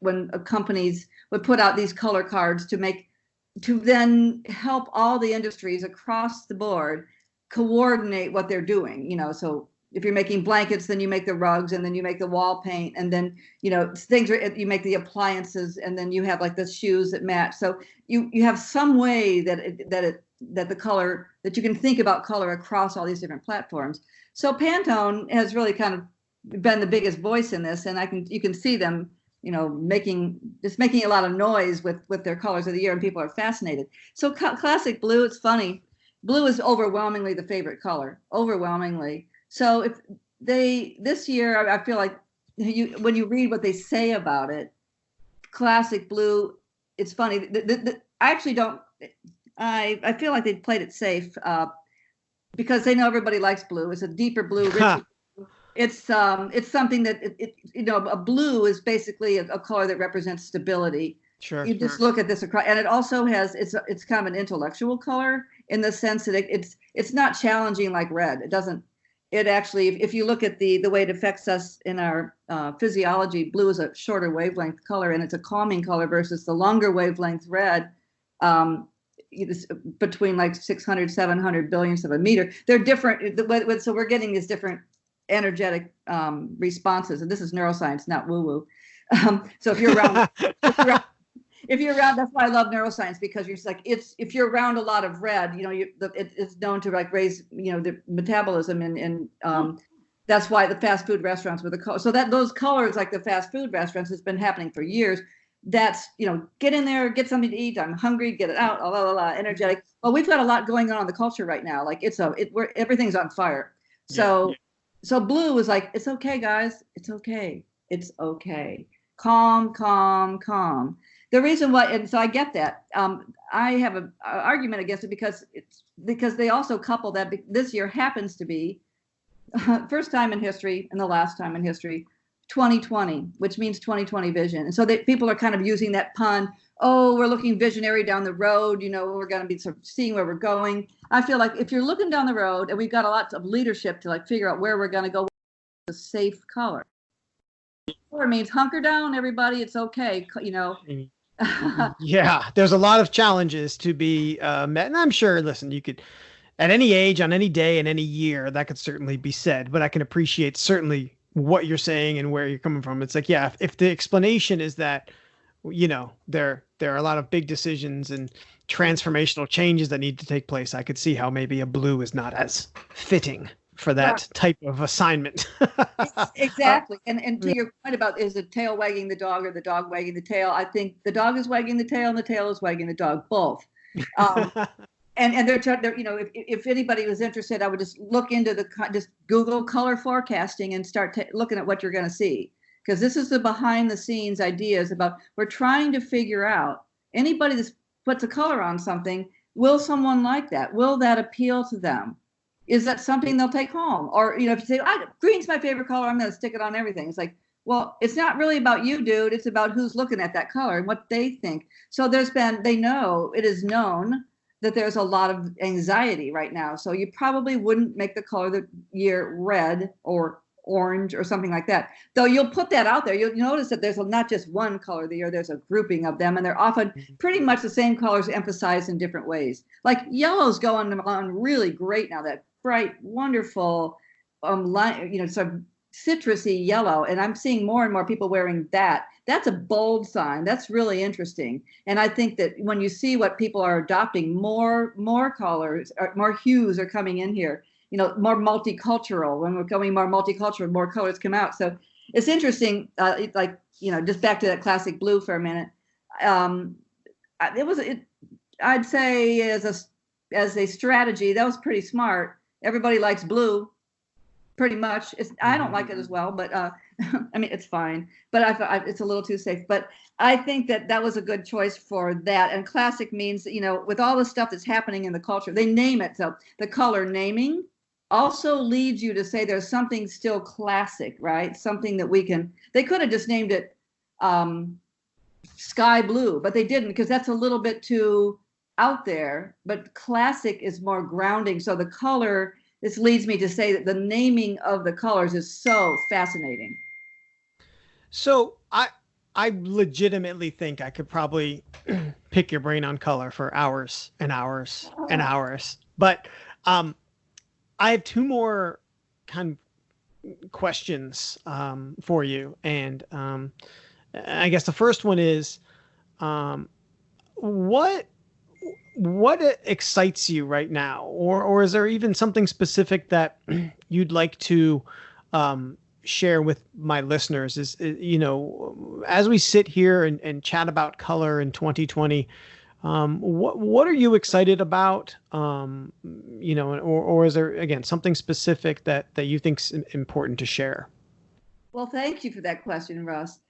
when companies would put out these color cards to then help all the industries across the board coordinate what they're doing. So if you're making blankets, then you make the rugs, and then you make the wall paint, and then you make the appliances, and then you have like the shoes that match. So you have some way that the color, that you can think about color across all these different platforms. So Pantone has really kind of been the biggest voice in this, and you can see them, making a lot of noise with their colors of the year, and people are fascinated. So classic blue, it's funny. Blue is overwhelmingly the favorite color, overwhelmingly. So this year, I feel like when you read what they say about it, classic blue, it's funny. I actually don't. I feel like they played it safe because they know everybody likes blue. It's a deeper blue, richer blue. It's something that a blue is basically a color that represents stability.
Sure.
You just look at this across, and it also has it's kind of an intellectual color in the sense that it's not challenging like red. It doesn't. It actually, if you look at the way it affects us in our physiology, blue is a shorter wavelength color, and it's a calming color versus the longer wavelength red. Between like 600, 700 billionths of a meter. They're different. So we're getting these different energetic responses. And this is neuroscience, not woo-woo. So if you're around, that's why I love neuroscience, because you're just like, if you're around a lot of red, it's known to like raise, the metabolism, and that's why the fast food restaurants with the color. So those colors, like the fast food restaurants, has been happening for years. That's, get in there, get something to eat. I'm hungry, get it out, energetic. Well, we've got a lot going on in the culture right now. Like everything's on fire. So blue is like, it's okay, guys. It's okay. It's okay. Calm, calm, calm. The reason why, and so I get that. I have an argument against it because they also couple that this year happens to be first time in history and the last time in history, 2020, which means 2020 vision. And so people are kind of using that pun. Oh, we're looking visionary down the road. We're going to be sort of seeing where we're going. I feel like if you're looking down the road, and we've got a lot of leadership to like figure out where we're going to go, a safe color. Color means hunker down, everybody. It's okay.
Yeah, there's a lot of challenges to be met. And I'm sure, listen, you could, at any age, on any day, in any year, that could certainly be said. But I can appreciate certainly what you're saying and where you're coming from. It's like, yeah, if the explanation is that, there are a lot of big decisions and transformational changes that need to take place, I could see how maybe a blue is not as fitting for that type of assignment.
Exactly. And to your point about, is the tail wagging the dog or the dog wagging the tail? I think the dog is wagging the tail and the tail is wagging the dog, both. And they're if anybody was interested, I would just look into just Google color forecasting and start looking at what you're going to see, because this is the behind the scenes ideas about, we're trying to figure out, anybody that puts a color on something, will someone like that? Will that appeal to them? Is that something they'll take home? Or, if you say, green's my favorite color, I'm going to stick it on everything. It's like, well, it's not really about you, dude. It's about who's looking at that color and what they think. So it is known that there's a lot of anxiety right now. So you probably wouldn't make the color of the year red or orange or something like that. Though you'll put that out there, you'll notice that there's not just one color of the year, there's a grouping of them, and they're often pretty much the same colors emphasized in different ways. Like yellow's going on really great now, that bright, wonderful, sort of citrusy yellow. And I'm seeing more and more people wearing that. That's a bold sign. That's really interesting. And I think that when you see what people are adopting, more colors, or more hues are coming in here, more multicultural. When we're going more multicultural, more colors come out. So it's interesting, just back to that classic blue for a minute. I'd say as a strategy, that was pretty smart. Everybody likes blue, pretty much. I don't like it as well, but I mean, it's fine. But it's a little too safe. But I think that was a good choice for that. And classic means, with all the stuff that's happening in the culture, they name it. So the color naming also leads you to say there's something still classic, right? Something that they could have just named it sky blue, but they didn't, because that's a little bit too out there. But classic is more grounding. So the color this leads me to say that the naming of the colors is so fascinating.
So I legitimately think I could probably pick your brain on color for hours and hours and hours. But I have two more kind of questions for you. And I guess the first one is what excites you right now? Or is there even something specific that you'd like to share with my listeners? Is, as we sit here and chat about color in 2020, what are you excited about? Or is there, again, something specific that you think's important to share?
Well, thank you for that question, Russ.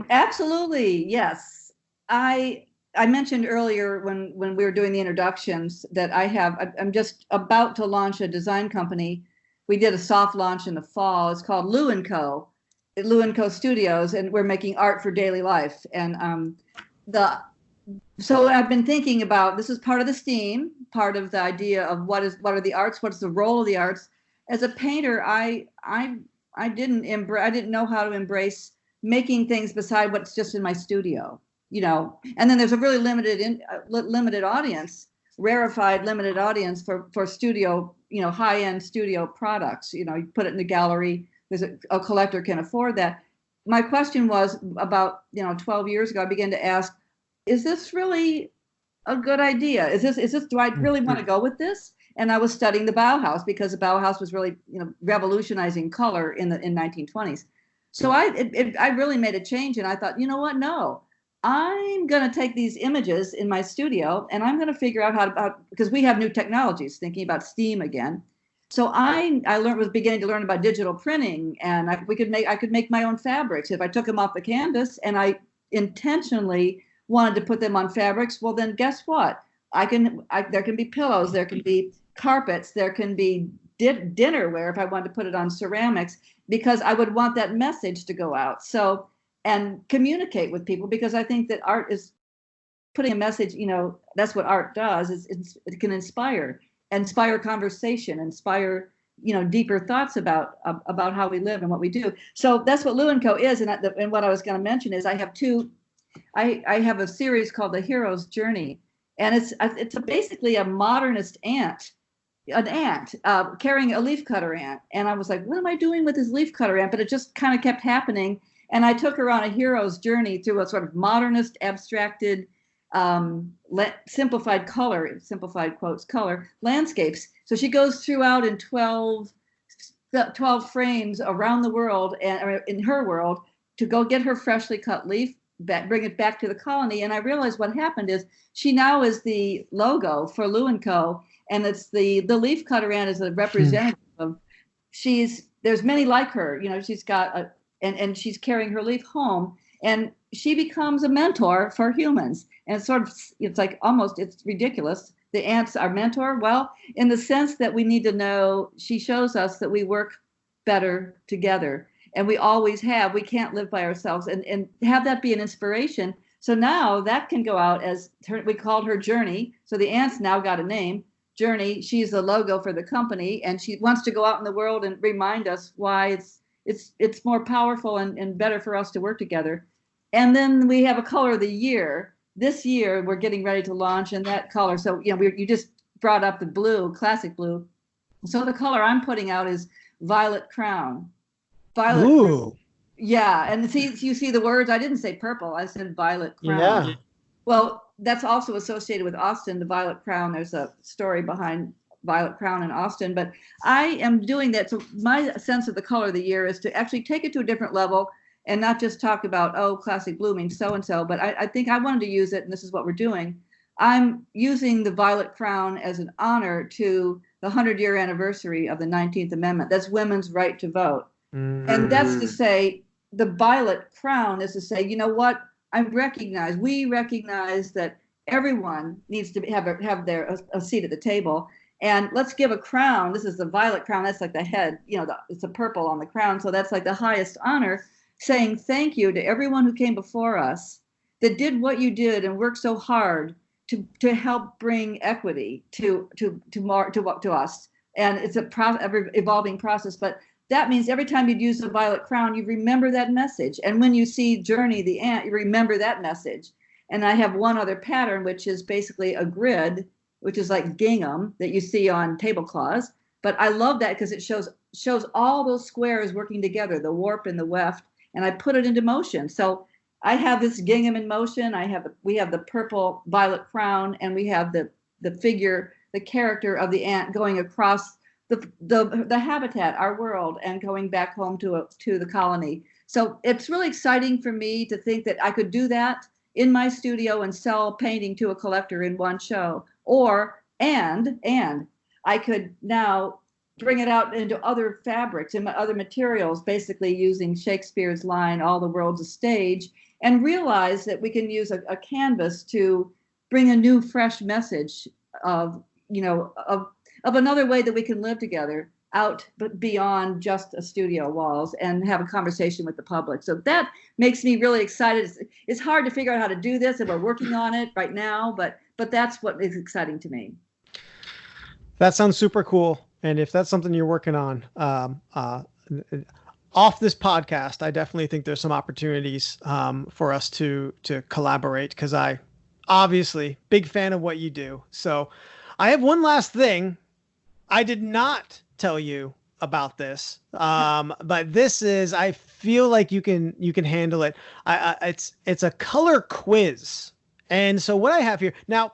Absolutely, yes. I mentioned earlier when we were doing the introductions that I'm just about to launch a design company. We did a soft launch in the fall. It's called Luanne Co. Luanne Co. Studios, and we're making art for daily life. And so I've been thinking about, this is part of the STEAM, part of the idea of what are the arts, what's the role of the arts. As a painter, I didn't know how to embrace making things beside what's just in my studio. And then there's a really limited audience, rarefied limited audience for studio, high-end studio products. You put it in the gallery. There's a collector can afford that. My question was about 12 years ago. I began to ask, is this really a good idea? Is this? Do I really want to go with this? And I was studying the Bauhaus, because the Bauhaus was really revolutionizing color in the 1920s. So I really made a change, and I thought, you know what? No. I'm going to take these images in my studio, and I'm going to figure out because we have new technologies, thinking about STEAM again. So I was beginning to learn about digital printing, and I could make my own fabrics if I took them off the canvas, and I intentionally wanted to put them on fabrics. Well, then guess what? There can be pillows, there can be carpets, there can be dinnerware if I wanted to put it on ceramics, because I would want that message to go out. So, and communicate with people, because I think that art is putting a message. That's what art does. It can inspire conversation, inspire deeper thoughts about how we live and what we do. So that's what Luanne Co. is. And what I was going to mention is I have a series called The Hero's Journey, and it's basically a modernist ant, carrying a leafcutter ant. And I was like, what am I doing with this leafcutter ant? But it just kind of kept happening. And I took her on a hero's journey through a sort of modernist, abstracted, simplified quotes, color landscapes. So she goes throughout in 12 frames around the world, and in her world, to go get her freshly cut leaf, bring it back to the colony. And I realized what happened is she now is the logo for Luanne Co. And it's the leaf cutter ant is a representative of, there's many like her, she's got and she's carrying her leaf home, and she becomes a mentor for humans. And it's ridiculous. The ants are mentor. Well, in the sense that we need to know, she shows us that we work better together, and we always have. We can't live by ourselves, and have that be an inspiration. So now that can go out as we called her Journey. So the ants now got a name, Journey. She's the logo for the company, and she wants to go out in the world and remind us why it's more powerful and better for us to work together. And then we have a color of the year. This year we're getting ready to launch in that color. So you just brought up the blue, classic blue. So the color I'm putting out is Violet Crown. Violet.
Ooh.
Yeah, and you see the words. I didn't say purple. I said Violet Crown.
Yeah.
Well, that's also associated with Austin, the Violet Crown. There's a story behind Violet Crown in Austin, but I am doing that. So my sense of the color of the year is to actually take it to a different level, and not just talk about, classic blue means so-and-so, but I think I wanted to use it, and this is what we're doing. I'm using the Violet Crown as an honor to the 100-year anniversary of the 19th Amendment. That's women's right to vote. Mm-hmm. And that's to say, the Violet Crown is to say, you know what? We recognize that everyone needs to have a seat at the table. And let's give a crown. This is the Violet Crown. That's like the head, it's a purple on the crown. So that's like the highest honor, saying thank you to everyone who came before us, that did what you did and worked so hard to help bring equity to us, and it's a ever-evolving process. But that means every time you'd use a violet crown, you remember that message. And when you see Journey the ant, you remember that message. And I have one other pattern, which is basically a grid, which is like gingham that you see on tablecloths. But I love that because it shows all those squares working together, the warp and the weft, and I put it into motion. So I have this gingham in motion. We have the purple violet crown, and we have the figure, the character of the ant going across the habitat, our world, and going back home to the colony. So it's really exciting for me to think that I could do that in my studio and sell painting to a collector in one show, and I could now bring it out into other fabrics and other materials, basically using Shakespeare's line, all the world's a stage, and realize that we can use a canvas to bring a new, fresh message of another way that we can live together out, but beyond just a studio walls, and have a conversation with the public. So that makes me really excited. It's hard to figure out how to do this, and we're working on it right now, but that's what is exciting to me.
That sounds super cool. And if that's something you're working on, off this podcast, I definitely think there's some opportunities for us to collaborate, because I obviously big fan of what you do. So I have one last thing. I did not tell you about this, but this is, I feel like you can handle it. It's a color quiz. And so what I have here now,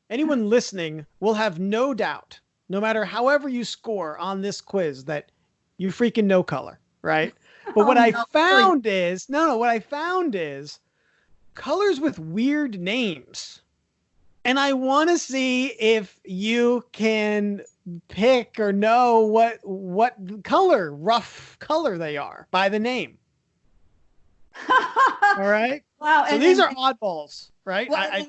anyone listening will have no doubt, no matter however you score on this quiz, that you freaking know color, right? But what I found is colors with weird names. And I want to see if you can pick or know what rough color they are by the name. All right.
Wow.
So these are oddballs, right?
Well,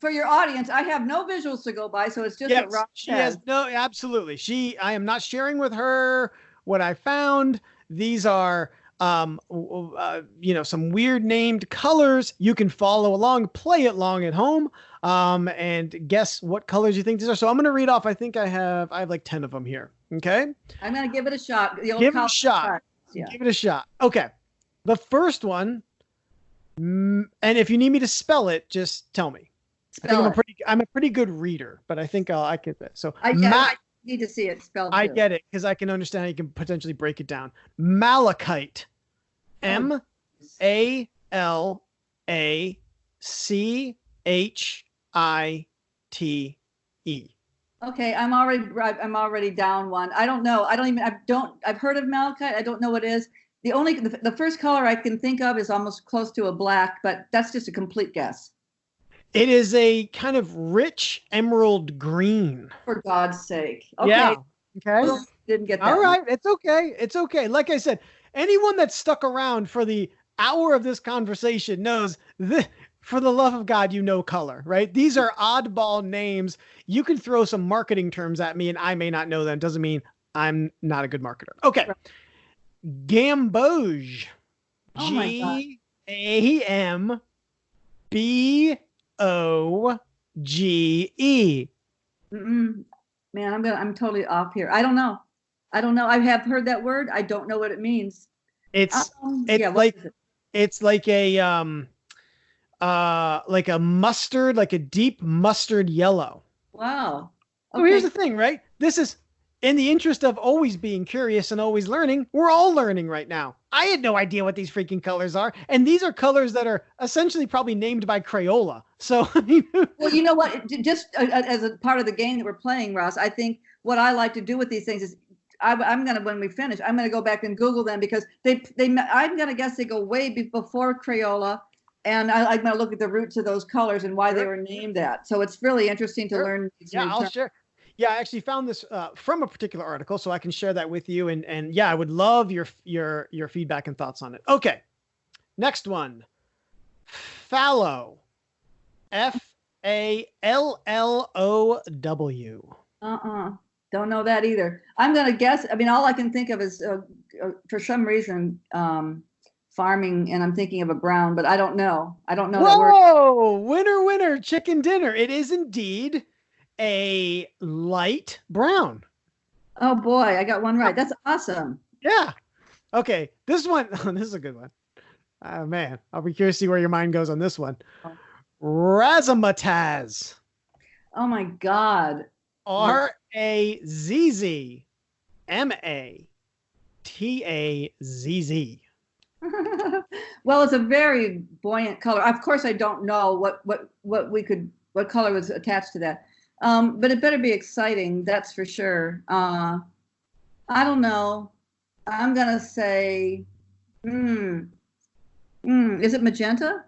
for your audience, I have no visuals to go by, so it's just a rough.
She has no, absolutely. I am not sharing with her what I found. These are, some weird named colors. You can follow along, play it along at home, and guess what colors you think these are. So I'm going to read off. I think I have like 10 of them here. Okay.
I'm going to give it a shot.
Give it a shot. Yeah. Give it a shot. Okay. The first one, and if you need me to spell it, just tell me. I'm a pretty good reader, but I think I can. So
I need to see it spelled.
I get it, because I can understand how you can potentially break it down. Malachite, Malachite.
Okay, I'm already down one. I don't know. I've heard of malachite. I don't know what it is. The first color I can think of is almost close to a black, but that's just a complete guess.
It is a kind of rich emerald green.
For God's sake. Okay.
Yeah. Okay.
Well, didn't get that.
All right. It's okay. It's okay. Like I said, anyone that's stuck around for the hour of this conversation knows that, for the love of God, you know color, right? These are oddball names. You can throw some marketing terms at me and I may not know them. Doesn't mean I'm not a good marketer. Okay. Right. Gamboge.
Oh my God.
Gamboge.
Man, I'm totally off here. I don't know. I have heard that word. I don't know what it means.
It's like a mustard, like a deep mustard yellow.
Wow.
Okay. So here's the thing, right? This is, in the interest of always being curious and always learning, we're all learning right now. I had no idea what these freaking colors are. And these are colors that are essentially probably named by Crayola. So,
well, you know what? Just as a part of the game that we're playing, Ross, I think what I like to do with these things is when we finish, I'm going to go back and Google them, because I'm going to guess they go way before Crayola. And I'm going to look at the roots of those colors and why they were named that. So it's really interesting to learn.
I'll share. Yeah, I actually found this from a particular article, so I can share that with you. And yeah, I would love your feedback and thoughts on it. Okay, next one. Fallow. Fallow.
Don't know that either. I'm going to guess. I mean, all I can think of is, for some reason, farming, and I'm thinking of a brown, but I don't know. That word.
Whoa! Winner, chicken dinner. It is indeed a light brown.
Oh boy, I got one right. That's awesome.
Yeah. Okay. This one, this is a good one. Oh man, I'll be curious to see where your mind goes on this one. Razzmatazz.
Oh my God.
Razzmatazz.
Well, it's a very buoyant color. Of course, I don't know what color was attached to that. But it better be exciting, that's for sure. I don't know. I'm gonna say, is it magenta?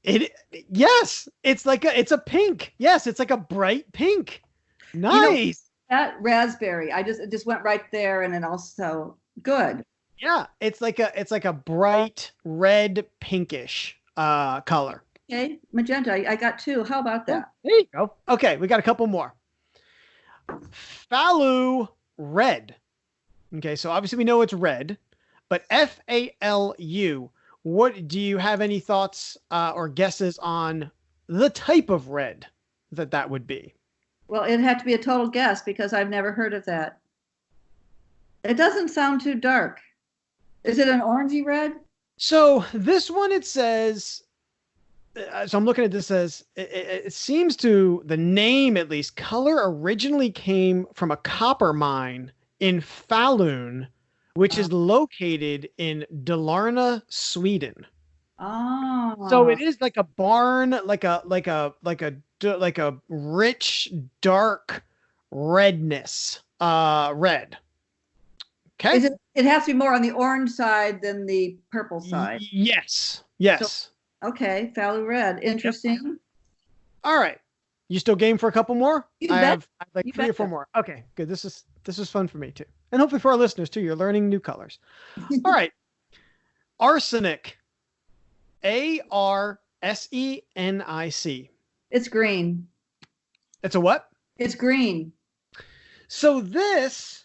Yes, it's a pink. Yes, it's like a bright pink. Nice.
That raspberry. It just went right there, and then also good.
Yeah, it's like a bright red pinkish color.
Okay, magenta. I got two. How about that?
There you go. Okay, we got a couple more. Phalu red. Okay, so obviously we know it's red, but F-A-L-U. What do you have any thoughts or guesses on the type of red that would be?
Well, it'd have to be a total guess because I've never heard of that. It doesn't sound too dark. Is it an orangey red?
So this one, it says, so I'm looking at this, says, it seems to, the name at least, color originally came from a copper mine in Falun, which is located in Dalarna, Sweden.
Oh.
So it is like a barn, like a rich, dark redness, red. Okay.
It has to be more on the orange side than the purple side.
Yes.
So, okay. Phalu red. Interesting. Yep.
All right. You still game for a couple more? I have like
you
3 or 4 more. Okay, good. This is fun for me too. And hopefully for our listeners too. You're learning new colors. All right. Arsenic. A-R-S-E-N-I-C.
It's green.
It's a what?
It's green.
So this,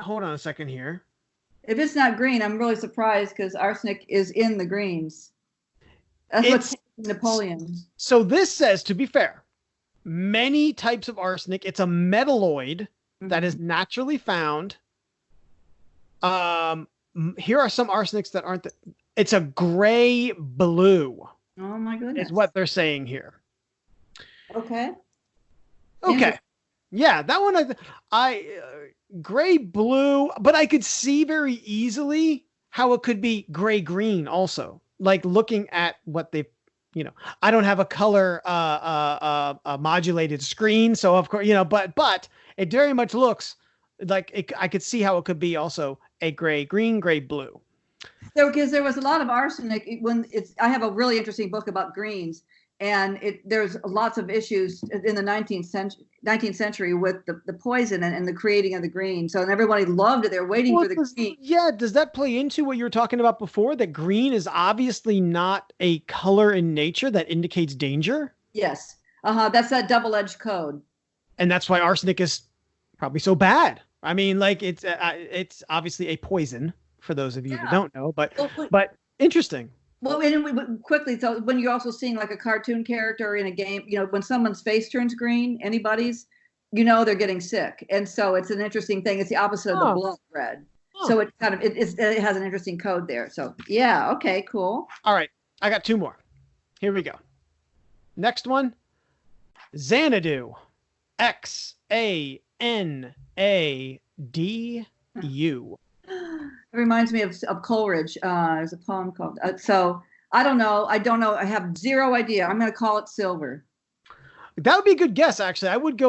hold on a second here.
If it's not green, I'm really surprised because arsenic is in the greens. That's what's Napoleon.
So this says, to be fair, many types of arsenic. It's a metalloid that is naturally found. Here are some arsenics that aren't. It's a gray blue.
Oh my goodness!
Is what they're saying here.
Okay.
Okay. Yeah, that one I gray blue, but I could see very easily how it could be gray green also. Like looking at what they, I don't have a color modulated screen, so of course, but it very much looks like I could see how it could be also a gray green, gray blue.
Because there was a lot of arsenic I have a really interesting book about greens, and there's lots of issues in the 19th century with the poison and the creating of the green. So everybody loved it. They're waiting for the green.
Yeah. Does that play into what you were talking about before? That green is obviously not a color in nature that indicates danger.
Yes. That's that double-edged code.
And that's why arsenic is probably so bad. I mean, like it's obviously a poison for those of you who don't know, but interesting.
Well, and quickly, so when you're also seeing like a cartoon character in a game, when someone's face turns green, anybody's, they're getting sick. And so it's an interesting thing. It's the opposite of the blood red. So it kind of, it has an interesting code there. So yeah. Okay, cool.
All right. I got 2 more. Here we go. Next one. Xanadu. Xanadu.
It reminds me of Coleridge. There's a poem called, so I don't know. I have 0 idea. I'm going to call it silver.
That would be a good guess. Actually, I would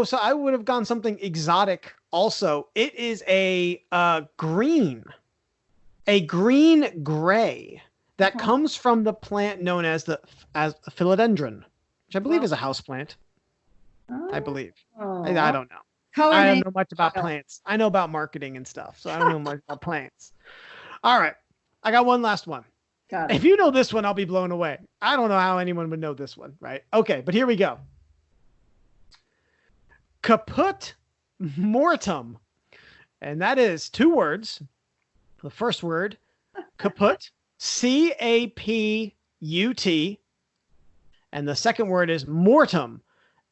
have gone something exotic also. It is a green gray that comes from the plant known as a philodendron, which I believe is a house plant. I believe. I don't know. I don't know much about plants. I know about marketing and stuff, so I don't know much about plants. All right. I got one last one.
Got it.
If you know this one, I'll be blown away. I don't know how anyone would know this one, right? Okay, but here we go. Caput mortem. And that is 2 words. The first word, caput, C-A-P-U-T. And the second word is mortem,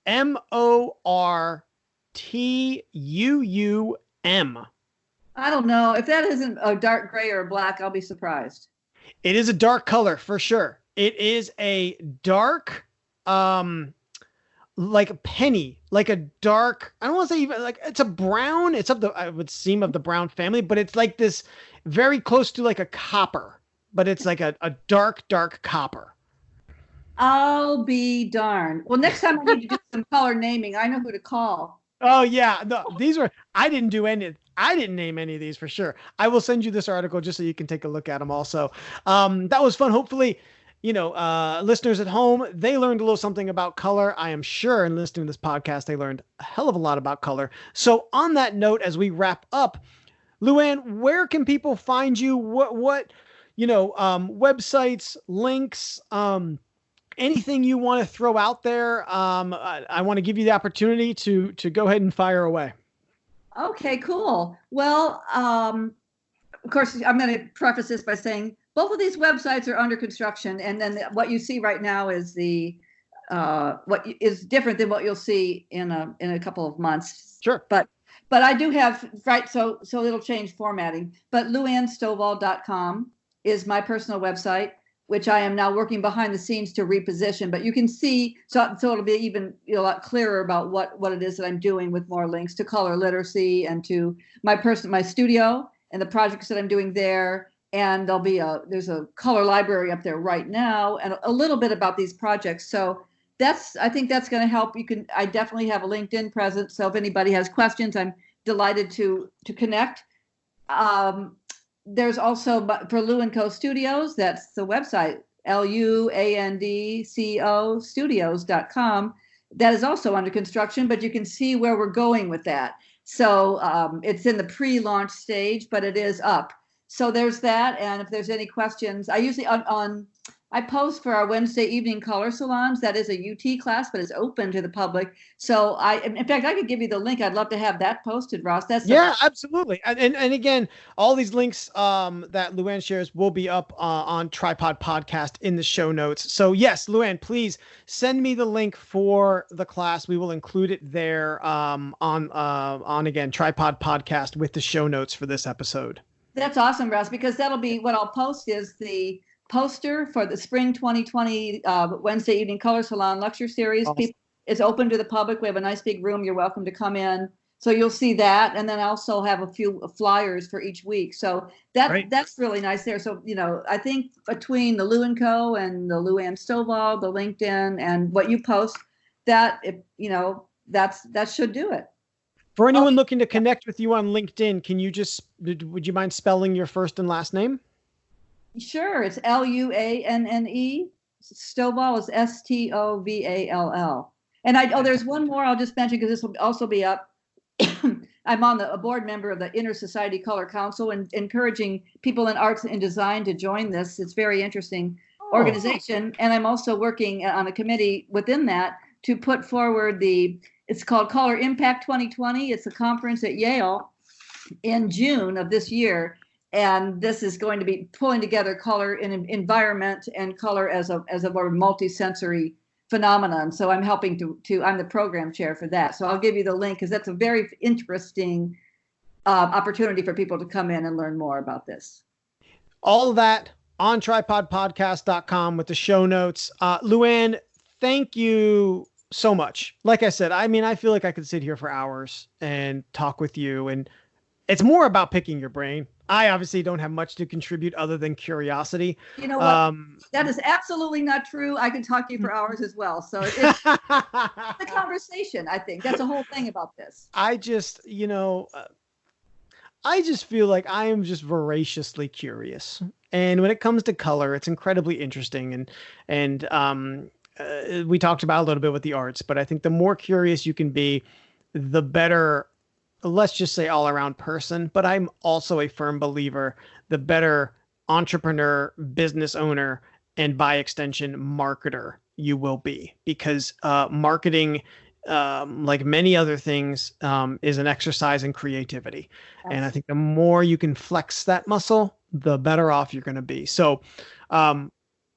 M-O-R-T-E-M. TUUM.
I don't know. If that isn't a dark gray or a black, I'll be surprised.
It is a dark color for sure. It is a dark, like a penny, like a dark, I don't want to say even like it's a brown. It's of the, I would seem of the brown family, but it's like this very close to like a copper, but it's like a dark, dark copper.
I'll be darned. Well, next time I need to do some color naming, I know who to call.
Oh yeah. No, these were, I didn't name any of these for sure. I will send you this article just so you can take a look at them also. That was fun. Hopefully, listeners at home, they learned a little something about color. I am sure in listening to this podcast, they learned a hell of a lot about color. So on that note, as we wrap up, Luanne, where can people find you? What websites, links, anything you want to throw out there? I want to give you the opportunity to go ahead and fire away.
Okay, cool. Well, of course, I'm going to preface this by saying both of these websites are under construction, and then what you see right now is what is different than what you'll see in a couple of months.
Sure.
But I do have, right, so it'll change formatting. But luannestovall.com is my personal website, which I am now working behind the scenes to reposition. But you can see, so it'll be even a lot clearer about what it is that I'm doing, with more links to color literacy and to my studio and the projects that I'm doing there. And there's a color library up there right now, and a little bit about these projects. So I think that's going to help. I definitely have a LinkedIn presence. So if anybody has questions, I'm delighted to connect. There's also for Lu & Co Studios, that's the website, LUANDCO studios.com. That is also under construction, but you can see where we're going with that. So it's in the pre-launch stage, but it is up. So there's that. And if there's any questions, I usually I post for our Wednesday evening color salons. That is a UT class, but it's open to the public. So in fact, I could give you the link. I'd love to have that posted, Ross.
Absolutely. And again, all these links that Luanne shares will be up on Tripod Podcast in the show notes. So yes, Luanne, please send me the link for the class. We will include it there on again, Tripod Podcast with the show notes for this episode.
That's awesome, Ross, because that'll be what I'll post is the poster for the spring 2020 Wednesday evening color salon lecture series. Awesome. It's open to the public. We have a nice big room. You're welcome to come in. So you'll see that. And then I also have a few flyers for each week. So that's really nice there. So, I think between the Lu & Co and the Luanne Stovall, the LinkedIn, and what you post, that should do it.
For anyone looking to connect with you on LinkedIn, would you mind spelling your first and last name?
Sure. It's LUANNE. Stovall is STOVALL. And there's one more I'll just mention because this will also be up. I'm a board member of the Inter-Society Color Council, and encouraging people in arts and design to join this. It's very interesting organization. And I'm also working on a committee within that to put forward it's called Color Impact 2020. It's a conference at Yale in June of this year. And this is going to be pulling together color in environment and color as a more multi-sensory phenomenon. So I'm helping I'm the program chair for that. So I'll give you the link because that's a very interesting opportunity for people to come in and learn more about this.
All of that on tripodpodcast.com with the show notes. Luanne, thank you so much. Like I said, I feel like I could sit here for hours and talk with you, and it's more about picking your brain. I obviously don't have much to contribute other than curiosity.
You know what? That is absolutely not true. I could talk to you for hours as well. So it's a conversation, I think. That's the whole thing about this.
I just feel like I am just voraciously curious. And when it comes to color, it's incredibly interesting. And we talked about a little bit with the arts, but I think the more curious you can be, the better, let's just say, all around person. But I'm also a firm believer, the better entrepreneur, business owner, and by extension, marketer you will be, because marketing, like many other things, is an exercise in creativity. Yes. And I think the more you can flex that muscle, the better off you're going to be. So,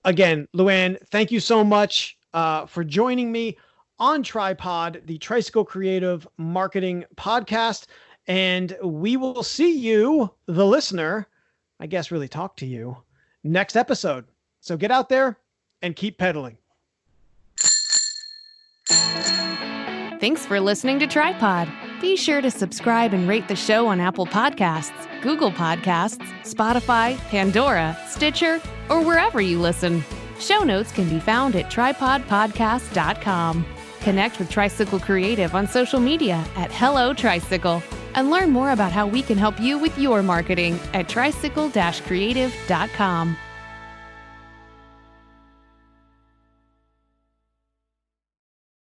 again, Luanne, thank you so much for joining me on Tripod, the Tricycle Creative Marketing Podcast. And we will see you, the listener, I guess really talk to you, next episode. So get out there and keep pedaling.
Thanks for listening to Tripod. Be sure to subscribe and rate the show on Apple Podcasts, Google Podcasts, Spotify, Pandora, Stitcher, or wherever you listen. Show notes can be found at tripodpodcast.com. Connect with Tricycle Creative on social media at Hello Tricycle, and learn more about how we can help you with your marketing at tricycle-creative.com.